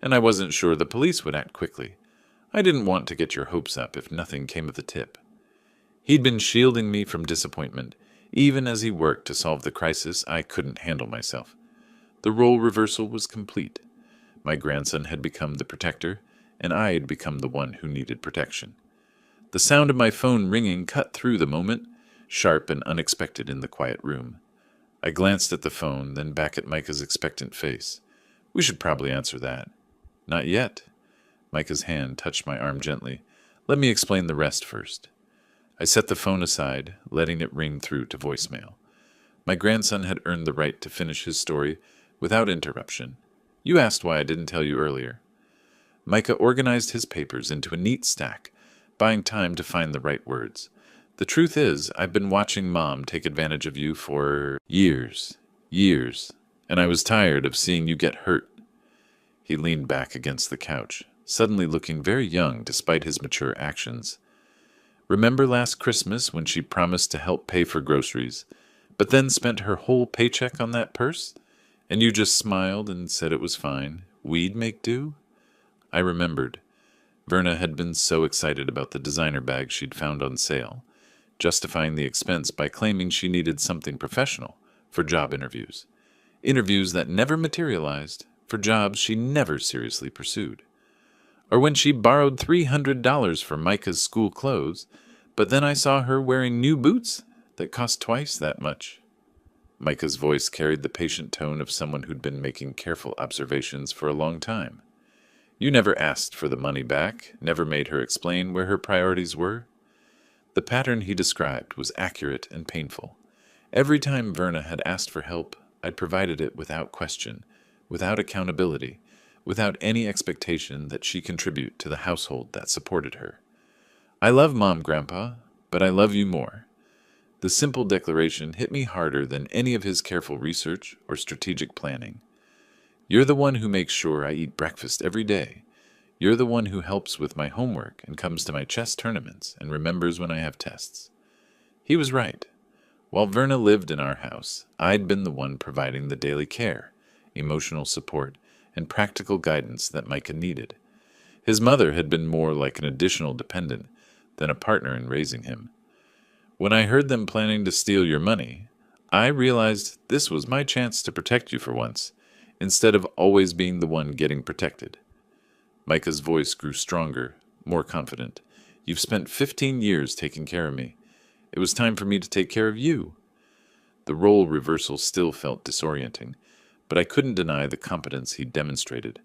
and I wasn't sure the police would act quickly. I didn't want to get your hopes up if nothing came of the tip. He'd been shielding me from disappointment, even as he worked to solve the crisis I couldn't handle myself. The role reversal was complete. My grandson had become the protector, and I had become the one who needed protection. The sound of my phone ringing cut through the moment, sharp and unexpected in the quiet room. I glanced at the phone, then back at Micah's expectant face. We should probably answer that. Not yet. Micah's hand touched my arm gently. Let me explain the rest first. I set the phone aside, letting it ring through to voicemail. My grandson had earned the right to finish his story without interruption. You asked why I didn't tell you earlier. Micah organized his papers into a neat stack, buying time to find the right words. The truth is, I've been watching Mom take advantage of you for years, and I was tired of seeing you get hurt. He leaned back against the couch, suddenly looking very young despite his mature actions. Remember last Christmas when she promised to help pay for groceries, but then spent her whole paycheck on that purse? And you just smiled and said it was fine. We'd make do? I remembered. Verna had been so excited about the designer bag she'd found on sale, justifying the expense by claiming she needed something professional for job interviews. Interviews that never materialized for jobs she never seriously pursued. Or when she borrowed $300 for Micah's school clothes, but then I saw her wearing new boots that cost twice that much. Micah's voice carried the patient tone of someone who'd been making careful observations for a long time. You never asked for the money back, never made her explain where her priorities were. The pattern he described was accurate and painful. Every time Verna had asked for help, I'd provided it without question, without accountability, without any expectation that she contribute to the household that supported her. I love Mom, Grandpa, but I love you more. The simple declaration hit me harder than any of his careful research or strategic planning. You're the one who makes sure I eat breakfast every day. You're the one who helps with my homework and comes to my chess tournaments and remembers when I have tests. He was right. While Verna lived in our house, I'd been the one providing the daily care, emotional support, and practical guidance that Micah needed. His mother had been more like an additional dependent than a partner in raising him. When I heard them planning to steal your money, I realized this was my chance to protect you for once, instead of always being the one getting protected. Micah's voice grew stronger, more confident. You've spent 15 years taking care of me. It was time for me to take care of you. The role reversal still felt disorienting, but I couldn't deny the competence he'd demonstrated.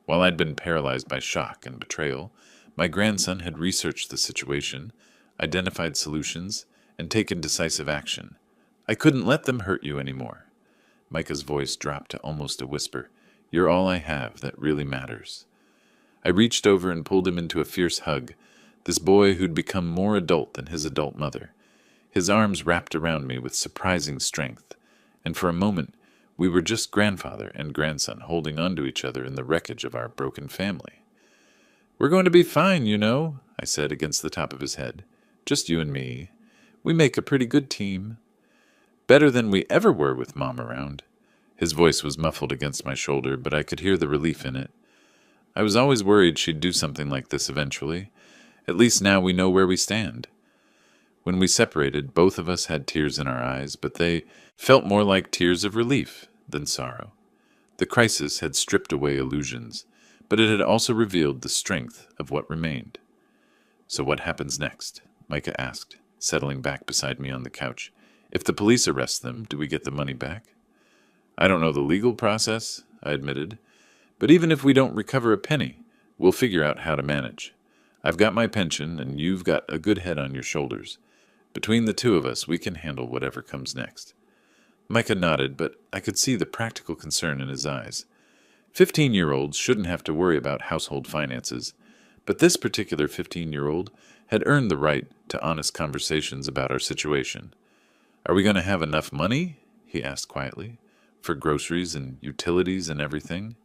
While I'd been paralyzed by shock and betrayal, my grandson had researched the situation, identified solutions, and taken decisive action. I couldn't let them hurt you anymore. Micah's voice dropped to almost a whisper. You're all I have that really matters. I reached over and pulled him into a fierce hug, this boy who'd become more adult than his adult mother. His arms wrapped around me with surprising strength, and for a moment we were just grandfather and grandson holding on to each other in the wreckage of our broken family. We're going to be fine, you know, I said against the top of his head. Just you and me. We make a pretty good team. Better than we ever were with Mom around. His voice was muffled against my shoulder, but I could hear the relief in it. I was always worried she'd do something like this eventually. At least now we know where we stand. When we separated, both of us had tears in our eyes, but they felt more like tears of relief than sorrow. The crisis had stripped away illusions, but it had also revealed the strength of what remained. So what happens next? Micah asked, settling back beside me on the couch. If the police arrest them, do we get the money back? I don't know the legal process, I admitted, but even if we don't recover a penny, we'll figure out how to manage. I've got my pension, and you've got a good head on your shoulders. Between the two of us, we can handle whatever comes next. Micah nodded, but I could see the practical concern in his eyes. 15-year-olds shouldn't have to worry about household finances, but this particular 15-year-old had earned the right to honest conversations about our situation. Are we going to have enough money? He asked quietly. For groceries and utilities and everything?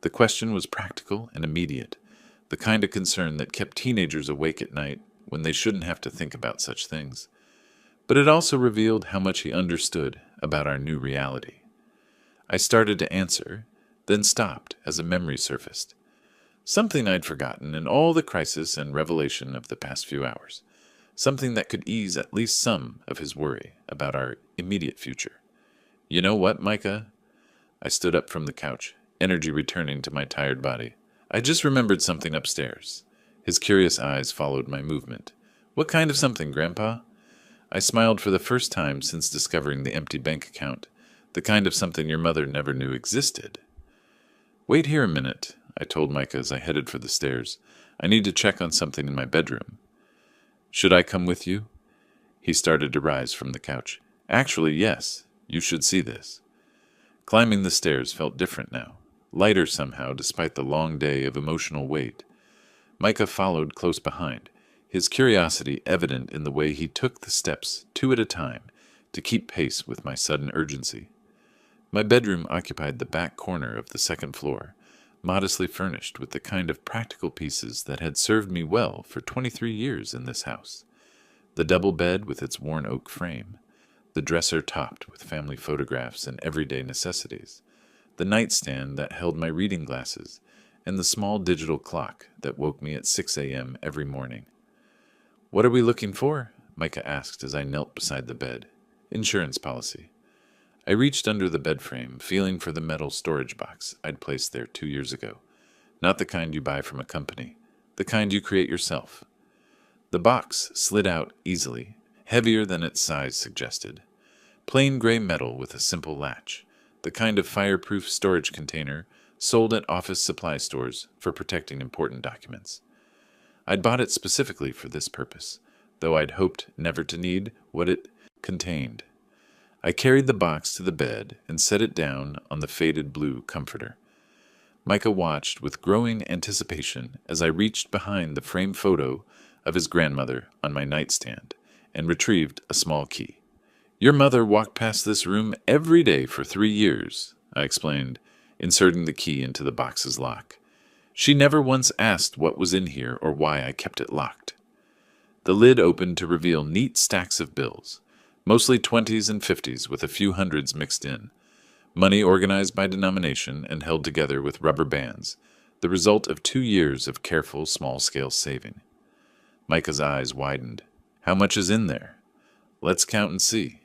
The question was practical and immediate, the kind of concern that kept teenagers awake at night when they shouldn't have to think about such things. But it also revealed how much he understood about our new reality. I started to answer, then stopped as a memory surfaced. Something I'd forgotten in all the crisis and revelation of the past few hours. Something that could ease at least some of his worry about our immediate future. You know what, Micah? I stood up from the couch, energy returning to my tired body. I just remembered something upstairs. His curious eyes followed my movement. What kind of something, Grandpa? I smiled for the first time since discovering the empty bank account, the kind of something your mother never knew existed. Wait here a minute, I told Micah as I headed for the stairs. I need to check on something in my bedroom. Should I come with you? He started to rise from the couch. Actually, yes. You should see this. Climbing the stairs felt different now, lighter somehow despite the long day of emotional weight. Micah followed close behind, his curiosity evident in the way he took the steps, two at a time, to keep pace with my sudden urgency. My bedroom occupied the back corner of the second floor, modestly furnished with the kind of practical pieces that had served me well for 23 years in this house. The double bed with its worn oak frame, the dresser topped with family photographs and everyday necessities, the nightstand that held my reading glasses, and the small digital clock that woke me at 6 a.m. every morning. "What are we looking for?" Micah asked as I knelt beside the bed. "Insurance policy." I reached under the bed frame, feeling for the metal storage box I'd placed there 2 years ago. Not the kind you buy from a company, the kind you create yourself. The box slid out easily, heavier than its size suggested. Plain gray metal with a simple latch, the kind of fireproof storage container sold at office supply stores for protecting important documents. I'd bought it specifically for this purpose, though I'd hoped never to need what it contained. I carried the box to the bed and set it down on the faded blue comforter. Micah watched with growing anticipation as I reached behind the framed photo of his grandmother on my nightstand and retrieved a small key. "Your mother walked past this room every day for 3 years," I explained, inserting the key into the box's lock. "She never once asked what was in here or why I kept it locked." The lid opened to reveal neat stacks of bills, mostly 20s and 50s with a few hundreds mixed in. Money organized by denomination and held together with rubber bands, the result of 2 years of careful small-scale saving. Micah's eyes widened. "How much is in there?" "Let's count and see."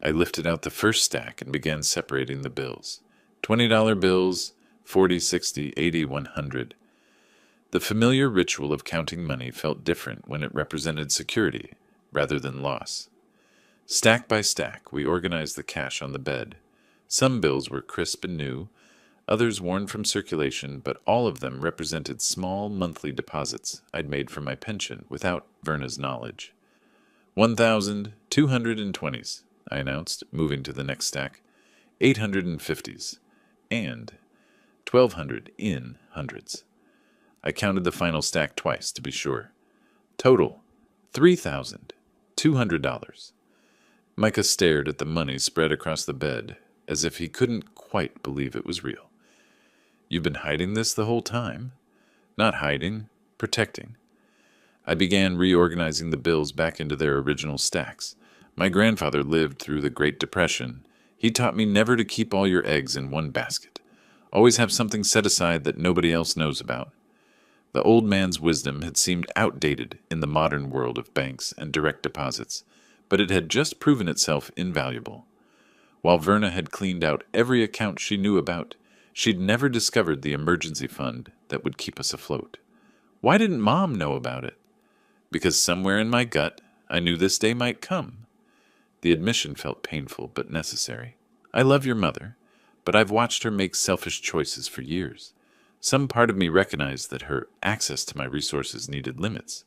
I lifted out the first stack and began separating the bills. $20 bills, 40, 60, 80, 100. The familiar ritual of counting money felt different when it represented security rather than loss. Stack by stack, we organized the cash on the bed. Some bills were crisp and new, others worn from circulation, but all of them represented small monthly deposits I'd made from my pension without Verna's knowledge. 1,220s, I announced, moving to the next stack. 850s, and 1,200 in hundreds. I counted the final stack twice to be sure. Total, $3,200. Micah stared at the money spread across the bed, as if he couldn't quite believe it was real. "You've been hiding this the whole time?" "Not hiding, protecting." I began reorganizing the bills back into their original stacks. My grandfather lived through the Great Depression. He taught me never to keep all your eggs in one basket. Always have something set aside that nobody else knows about. The old man's wisdom had seemed outdated in the modern world of banks and direct deposits, but it had just proven itself invaluable. While Verna had cleaned out every account she knew about, she'd never discovered the emergency fund that would keep us afloat. Why didn't Mom know about it? Because somewhere in my gut, I knew this day might come. The admission felt painful but necessary. I love your mother, but I've watched her make selfish choices for years. Some part of me recognized that her access to my resources needed limits.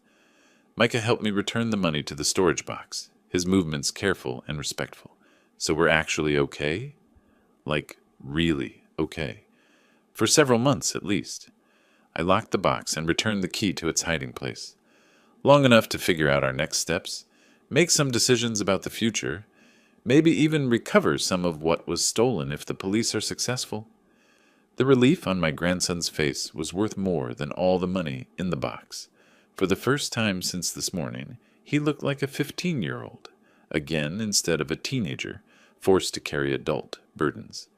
Micah helped me return the money to the storage box, his movements careful and respectful. "So we're actually okay?" Like, really okay. For several months, at least. I locked the box and returned the key to its hiding place. Long enough to figure out our next steps, make some decisions about the future, maybe even recover some of what was stolen if the police are successful. The relief on my grandson's face was worth more than all the money in the box. For the first time since this morning, he looked like a 15-year-old, again instead of a teenager, forced to carry adult burdens.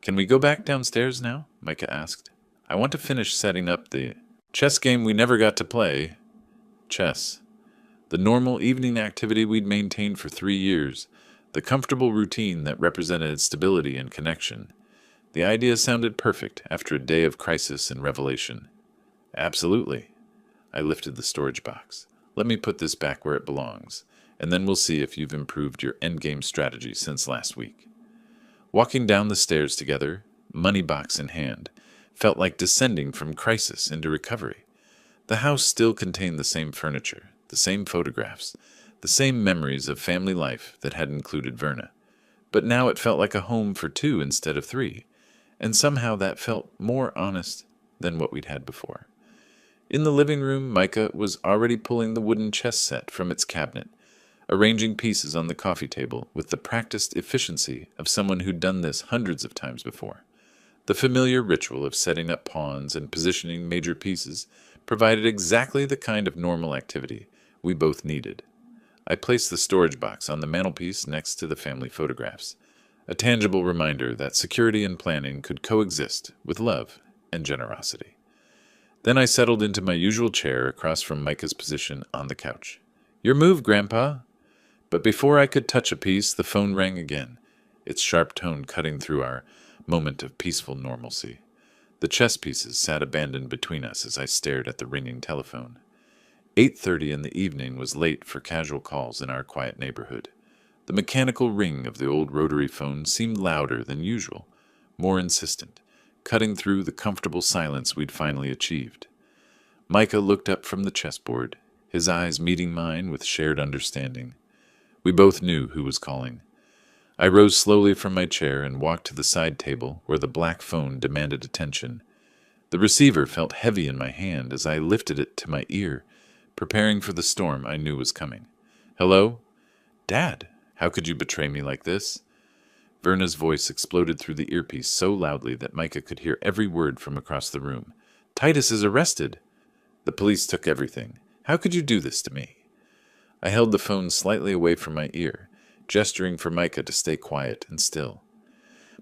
"Can we go back downstairs now?" Micah asked. "I want to finish setting up the chess game we never got to play." Chess. The normal evening activity we'd maintained for 3 years, the comfortable routine that represented stability and connection. The idea sounded perfect after a day of crisis and revelation. "Absolutely." I lifted the storage box. "Let me put this back where it belongs, and then we'll see if you've improved your endgame strategy since last week." Walking down the stairs together, money box in hand, felt like descending from crisis into recovery. The house still contained the same furniture, the the same photographs, the same memories of family life that had included Verna. But now it felt like a home for two instead of three, and somehow that felt more honest than what we'd had before. In the living room, Micah was already pulling the wooden chess set from its cabinet, arranging pieces on the coffee table with the practiced efficiency of someone who'd done this hundreds of times before. The familiar ritual of setting up pawns and positioning major pieces provided exactly the kind of normal activity we both needed. I placed the storage box on the mantelpiece next to the family photographs, a tangible reminder that security and planning could coexist with love and generosity. Then I settled into my usual chair across from Micah's position on the couch. "Your move, Grandpa." But before I could touch a piece, the phone rang again, its sharp tone cutting through our moment of peaceful normalcy. The chess pieces sat abandoned between us as I stared at the ringing telephone. 8:30 in the evening was late for casual calls in our quiet neighborhood. The mechanical ring of the old rotary phone seemed louder than usual, more insistent, cutting through the comfortable silence we'd finally achieved. Micah looked up from the chessboard, his eyes meeting mine with shared understanding. We both knew who was calling. I rose slowly from my chair and walked to the side table where the black phone demanded attention. The receiver felt heavy in my hand as I lifted it to my ear, preparing for the storm I knew was coming. "Hello? Dad, how could you betray me like this?" Verna's voice exploded through the earpiece so loudly that Micah could hear every word from across the room. "Titus is arrested. The police took everything. How could you do this to me?" I held the phone slightly away from my ear, gesturing for Micah to stay quiet and still.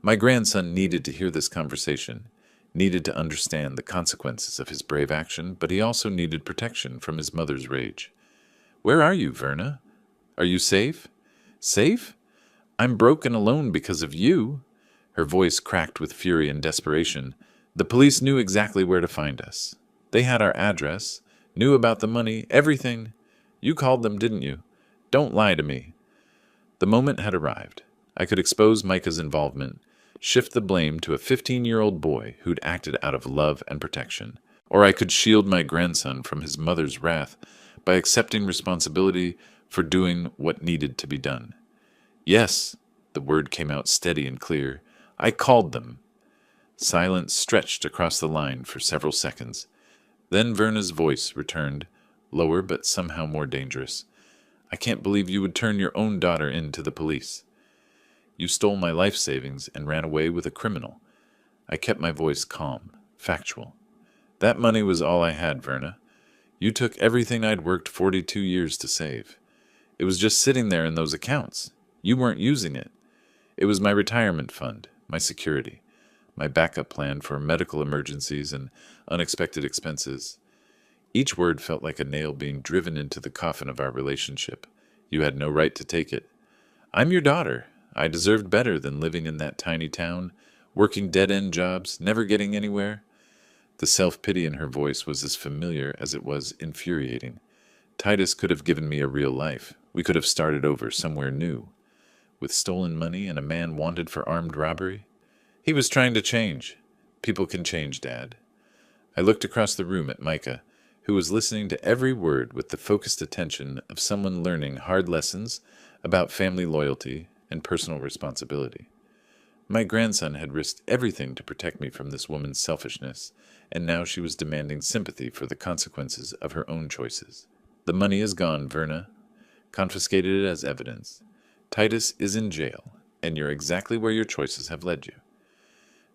My grandson needed to hear this conversation, needed to understand the consequences of his brave action, but he also needed protection from his mother's rage. "Where are you, Verna? Are you safe?" "Safe? I'm broke and alone because of you." Her voice cracked with fury and desperation. "The police knew exactly where to find us. They had our address, knew about the money, everything. You called them, didn't you? Don't lie to me." The moment had arrived. I could expose Micah's involvement, shift the blame to a 15-year-old boy who'd acted out of love and protection, or I could shield my grandson from his mother's wrath by accepting responsibility for doing what needed to be done. "Yes," the word came out steady and clear. "I called them." Silence stretched across the line for several seconds. Then Verna's voice returned, lower but somehow more dangerous. "I can't believe you would turn your own daughter in to the police. You stole my life savings and ran away with a criminal." I kept my voice calm, factual. "That money was all I had, Verna. You took everything I'd worked 42 years to save. It was just sitting there in those accounts. You weren't using it. It was my retirement fund, my security, my backup plan for medical emergencies and unexpected expenses." Each word felt like a nail being driven into the coffin of our relationship. You had no right to take it. "I'm your daughter. I deserved better than living in that tiny town, working dead-end jobs, never getting anywhere." The self-pity in her voice was as familiar as it was infuriating. Titus could have given me a real life. We could have started over somewhere new. With stolen money and a man wanted for armed robbery? He was trying to change. People can change, Dad. I looked across the room at Micah, who was listening to every word with the focused attention of someone learning hard lessons about family loyalty and personal responsibility. My grandson had risked everything to protect me from this woman's selfishness, and now she was demanding sympathy for the consequences of her own choices. "The money is gone, Verna. Confiscated it as evidence. Titus is in jail, and you're exactly where your choices have led you."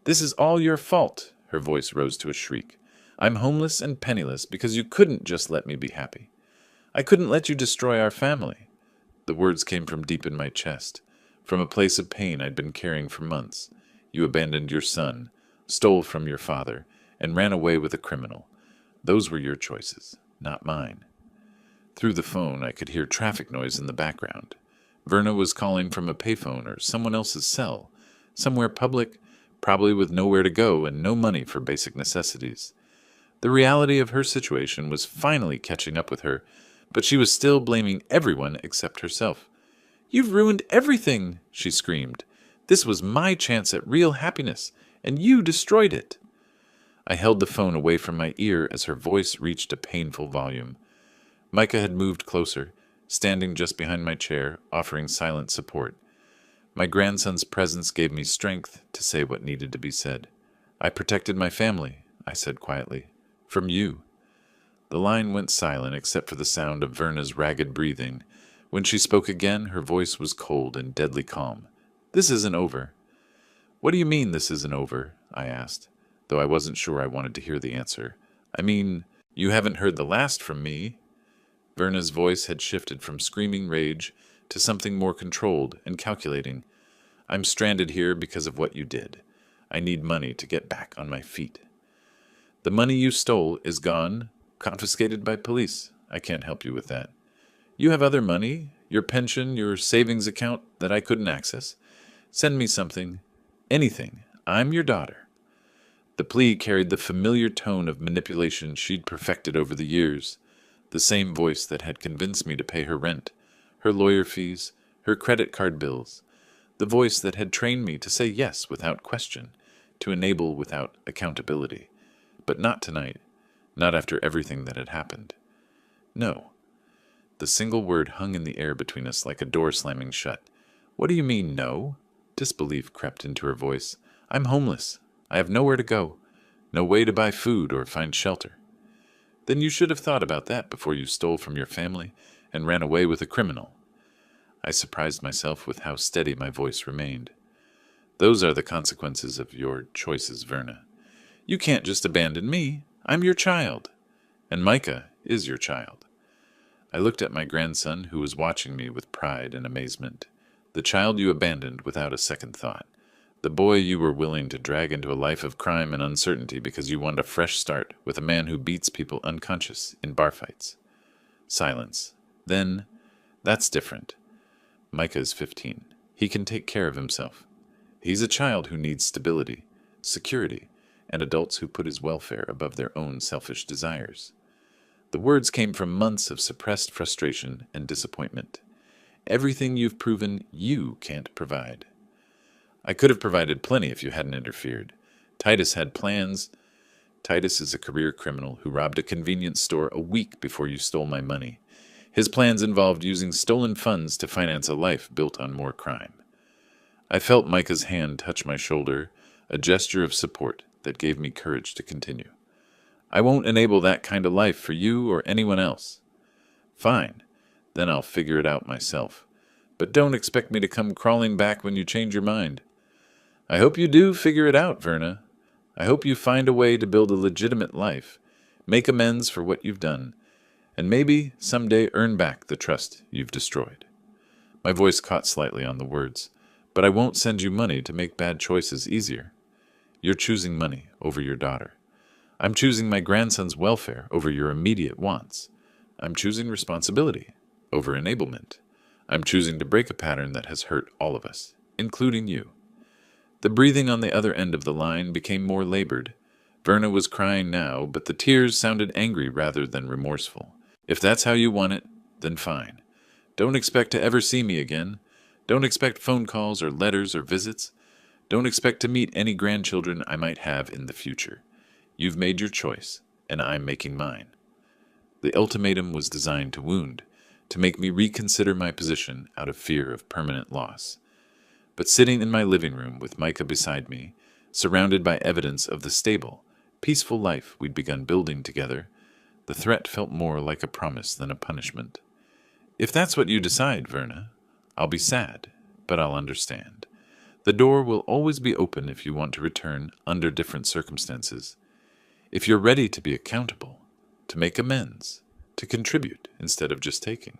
"This is all your fault," her voice rose to a shriek. "I'm homeless and penniless because you couldn't just let me be happy. I couldn't let you destroy our family." The words came from deep in my chest, from a place of pain I'd been carrying for months. "You abandoned your son, stole from your father, and ran away with a criminal. Those were your choices, not mine." Through the phone, I could hear traffic noise in the background. Verna was calling from a payphone or someone else's cell, somewhere public, probably with nowhere to go and no money for basic necessities. The reality of her situation was finally catching up with her, but she was still blaming everyone except herself. "You've ruined everything," she screamed. "This was my chance at real happiness, and you destroyed it." I held the phone away from my ear as her voice reached a painful volume. Micah had moved closer, standing just behind my chair, offering silent support. My grandson's presence gave me strength to say what needed to be said. I protected my family, I said quietly. From you. The line went silent except for the sound of Verna's ragged breathing. When she spoke again, her voice was cold and deadly calm. This isn't over. What do you mean this isn't over? I asked, though I wasn't sure I wanted to hear the answer. I mean, you haven't heard the last from me. Verna's voice had shifted from screaming rage to something more controlled and calculating. I'm stranded here because of what you did. I need money to get back on my feet. The money you stole is gone, confiscated by police. I can't help you with that. You have other money, your pension, your savings account that I couldn't access. Send me something, anything. I'm your daughter. The plea carried the familiar tone of manipulation she'd perfected over the years, the same voice that had convinced me to pay her rent, her lawyer fees, her credit card bills, the voice that had trained me to say yes without question, to enable without accountability. But not tonight, not after everything that had happened. No. The single word hung in the air between us like a door slamming shut. What do you mean, no? Disbelief crept into her voice. I'm homeless. I have nowhere to go. No way to buy food or find shelter. Then you should have thought about that before you stole from your family and ran away with a criminal. I surprised myself with how steady my voice remained. Those are the consequences of your choices, Verna. You can't just abandon me. I'm your child. And Micah is your child. I looked at my grandson, who was watching me with pride and amazement. The child you abandoned without a second thought. The boy you were willing to drag into a life of crime and uncertainty because you wanted a fresh start with a man who beats people unconscious in bar fights. Silence. Then, that's different. Micah is 15. He can take care of himself. He's a child who needs stability, security, and adults who put his welfare above their own selfish desires. The words came from months of suppressed frustration and disappointment. Everything you've proven you can't provide. I could have provided plenty if you hadn't interfered. Titus had plans. Titus is a career criminal who robbed a convenience store a week before you stole my money. His plans involved using stolen funds to finance a life built on more crime. I felt Micah's hand touch my shoulder, a gesture of support that gave me courage to continue. I won't enable that kind of life for you or anyone else. Fine, then I'll figure it out myself. But don't expect me to come crawling back when you change your mind. I hope you do figure it out, Verna. I hope you find a way to build a legitimate life, make amends for what you've done, and maybe someday earn back the trust you've destroyed. My voice caught slightly on the words, but I won't send you money to make bad choices easier. You're choosing money over your daughter. I'm choosing my grandson's welfare over your immediate wants. I'm choosing responsibility over enablement. I'm choosing to break a pattern that has hurt all of us, including you. The breathing on the other end of the line became more labored. Verna was crying now, but the tears sounded angry rather than remorseful. If that's how you want it, then fine. Don't expect to ever see me again. Don't expect phone calls or letters or visits. Don't expect to meet any grandchildren I might have in the future. You've made your choice, and I'm making mine. The ultimatum was designed to wound, to make me reconsider my position out of fear of permanent loss. But sitting in my living room with Micah beside me, surrounded by evidence of the stable, peaceful life we'd begun building together, the threat felt more like a promise than a punishment. If that's what you decide, Verna, I'll be sad, but I'll understand. The door will always be open if you want to return under different circumstances. If you're ready to be accountable, to make amends, to contribute instead of just taking.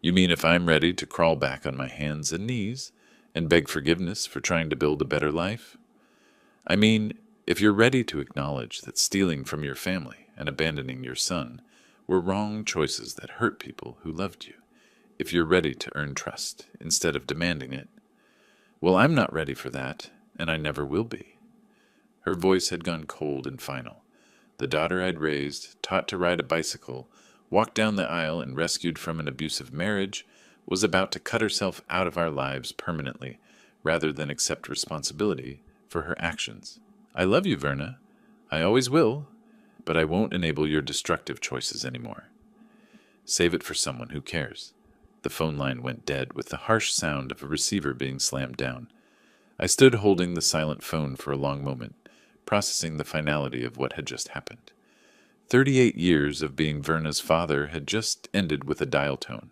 You mean if I'm ready to crawl back on my hands and knees and beg forgiveness for trying to build a better life? I mean, if you're ready to acknowledge that stealing from your family and abandoning your son were wrong choices that hurt people who loved you. If you're ready to earn trust instead of demanding it. Well, I'm not ready for that, and I never will be. Her voice had gone cold and final. The daughter I'd raised, taught to ride a bicycle, walked down the aisle and rescued from an abusive marriage, was about to cut herself out of our lives permanently, rather than accept responsibility for her actions. I love you, Verna. I always will, but I won't enable your destructive choices anymore. Save it for someone who cares. The phone line went dead with the harsh sound of a receiver being slammed down. I stood holding the silent phone for a long moment, processing the finality of what had just happened. 38 years of being Verna's father had just ended with a dial tone.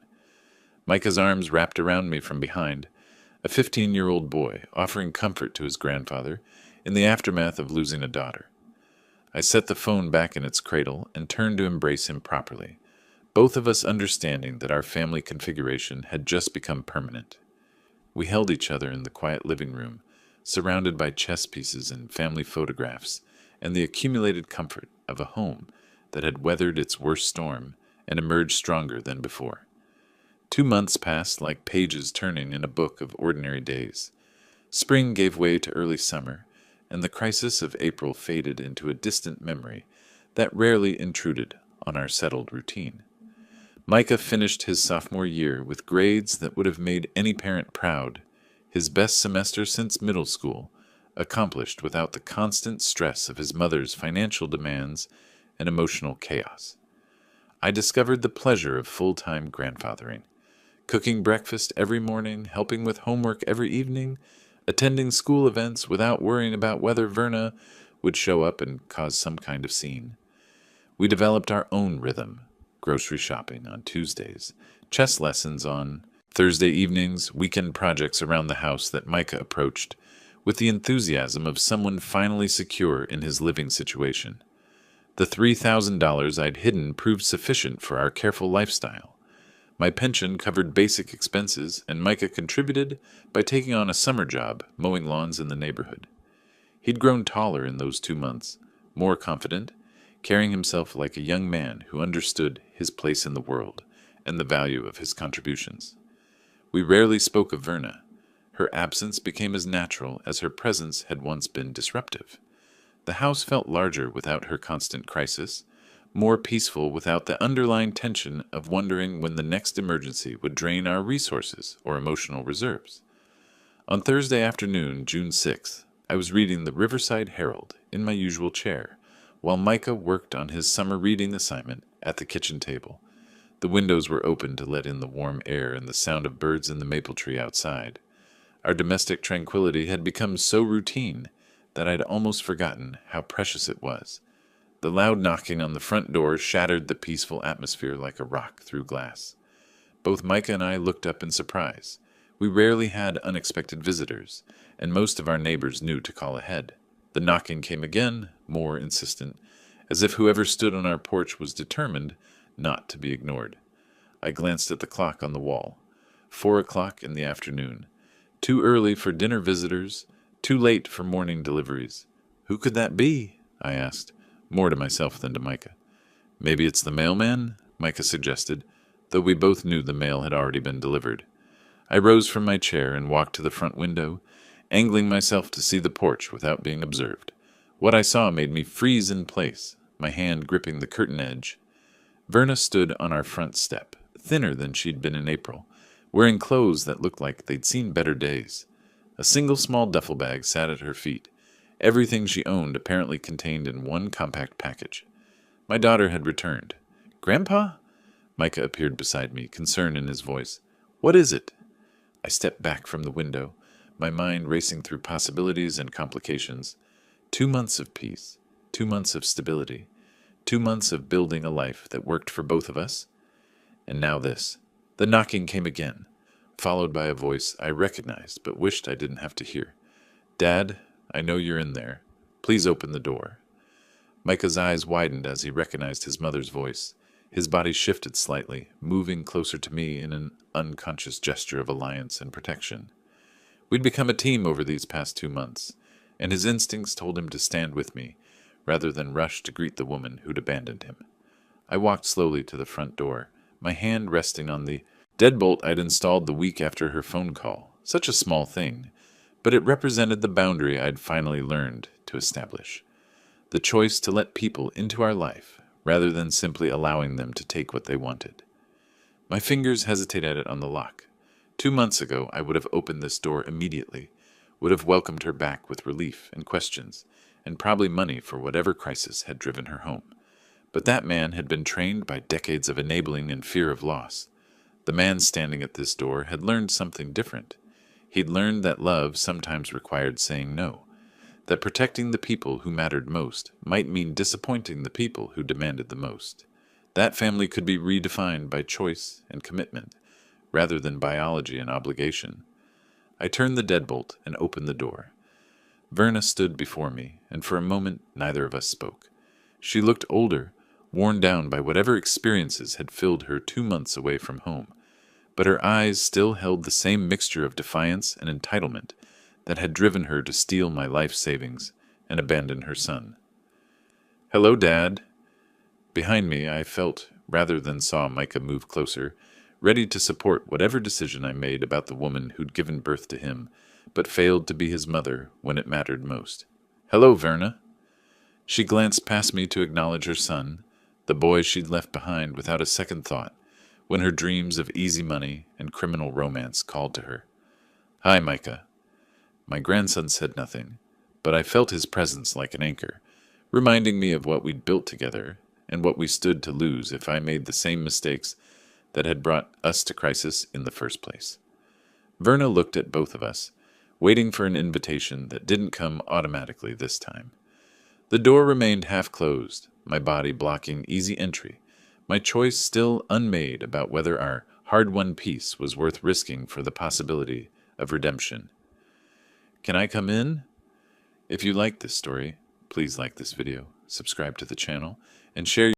Micah's arms wrapped around me from behind, a 15-year-old boy offering comfort to his grandfather in the aftermath of losing a daughter. I set the phone back in its cradle and turned to embrace him properly, both of us understanding that our family configuration had just become permanent. We held each other in the quiet living room, surrounded by chess pieces and family photographs, and the accumulated comfort of a home that had weathered its worst storm and emerged stronger than before. 2 months passed like pages turning in a book of ordinary days. Spring gave way to early summer, and the crisis of April faded into a distant memory that rarely intruded on our settled routine. Micah finished his sophomore year with grades that would have made any parent proud, his best semester since middle school, accomplished without the constant stress of his mother's financial demands and emotional chaos. I discovered the pleasure of full-time grandfathering, cooking breakfast every morning, helping with homework every evening, attending school events without worrying about whether Verna would show up and cause some kind of scene. We developed our own rhythm, grocery shopping on Tuesdays, chess lessons on Thursday evenings, weekend projects around the house that Micah approached with the enthusiasm of someone finally secure in his living situation. The $3,000 I'd hidden proved sufficient for our careful lifestyle. My pension covered basic expenses, and Micah contributed by taking on a summer job mowing lawns in the neighborhood. He'd grown taller in those 2 months, more confident, carrying himself like a young man who understood his place in the world and the value of his contributions. We rarely spoke of Verna. Her absence became as natural as her presence had once been disruptive. The house felt larger without her constant crisis, more peaceful without the underlying tension of wondering when the next emergency would drain our resources or emotional reserves. On Thursday afternoon, June 6th, I was reading the Riverside Herald in my usual chair, while Micah worked on his summer reading assignment at the kitchen table. The windows were open to let in the warm air and the sound of birds in the maple tree outside. Our domestic tranquility had become so routine that I'd almost forgotten how precious it was. The loud knocking on the front door shattered the peaceful atmosphere like a rock through glass. Both Micah and I looked up in surprise. We rarely had unexpected visitors, and most of our neighbors knew to call ahead. The knocking came again, more insistent, as if whoever stood on our porch was determined not to be ignored. I glanced at the clock on the wall. 4 o'clock in the afternoon. Too early for dinner visitors, too late for morning deliveries. Who could that be? I asked, more to myself than to Micah. Maybe it's the mailman, Micah suggested, though we both knew the mail had already been delivered. I rose from my chair and walked to the front window, angling myself to see the porch without being observed. What I saw made me freeze in place, my hand gripping the curtain edge. Verna stood on our front step, thinner than she'd been in April, wearing clothes that looked like they'd seen better days. A single small duffel bag sat at her feet, everything she owned apparently contained in one compact package. My daughter had returned. "Grandpa?" Micah appeared beside me, concern in his voice. "What is it?" I stepped back from the window, my mind racing through possibilities and complications. 2 months of peace, 2 months of stability, 2 months of building a life that worked for both of us. And now this. The knocking came again, followed by a voice I recognized but wished I didn't have to hear. "Dad, I know you're in there. Please open the door." Micah's eyes widened as he recognized his mother's voice. His body shifted slightly, moving closer to me in an unconscious gesture of alliance and protection. We'd become a team over these past 2 months, and his instincts told him to stand with me, rather than rush to greet the woman who'd abandoned him. I walked slowly to the front door, my hand resting on the deadbolt I'd installed the week after her phone call. Such a small thing, but it represented the boundary I'd finally learned to establish. The choice to let people into our life, rather than simply allowing them to take what they wanted. My fingers hesitated on the lock. 2 months ago, I would have opened this door immediately, would have welcomed her back with relief and questions, and probably money for whatever crisis had driven her home. But that man had been trained by decades of enabling and fear of loss. The man standing at this door had learned something different. He'd learned that love sometimes required saying no, that protecting the people who mattered most might mean disappointing the people who demanded the most. That family could be redefined by choice and commitment, rather than biology and obligation. I turned the deadbolt and opened the door. Verna stood before me, and for a moment neither of us spoke. She looked older, worn down by whatever experiences had filled her 2 months away from home, but her eyes still held the same mixture of defiance and entitlement that had driven her to steal my life savings and abandon her son. "Hello, Dad." Behind me, I felt, rather than saw, Micah move closer, ready to support whatever decision I made about the woman who'd given birth to him, but failed to be his mother when it mattered most. "Hello, Verna." She glanced past me to acknowledge her son, the boy she'd left behind without a second thought, when her dreams of easy money and criminal romance called to her. "Hi, Micah." My grandson said nothing, but I felt his presence like an anchor, reminding me of what we'd built together and what we stood to lose if I made the same mistakes that had brought us to crisis in the first place. Verna looked at both of us, waiting for an invitation that didn't come automatically this time. The door remained half closed, my body blocking easy entry, my choice still unmade about whether our hard-won peace was worth risking for the possibility of redemption. "Can I come in?" If you like this story, please like this video, subscribe to the channel, and share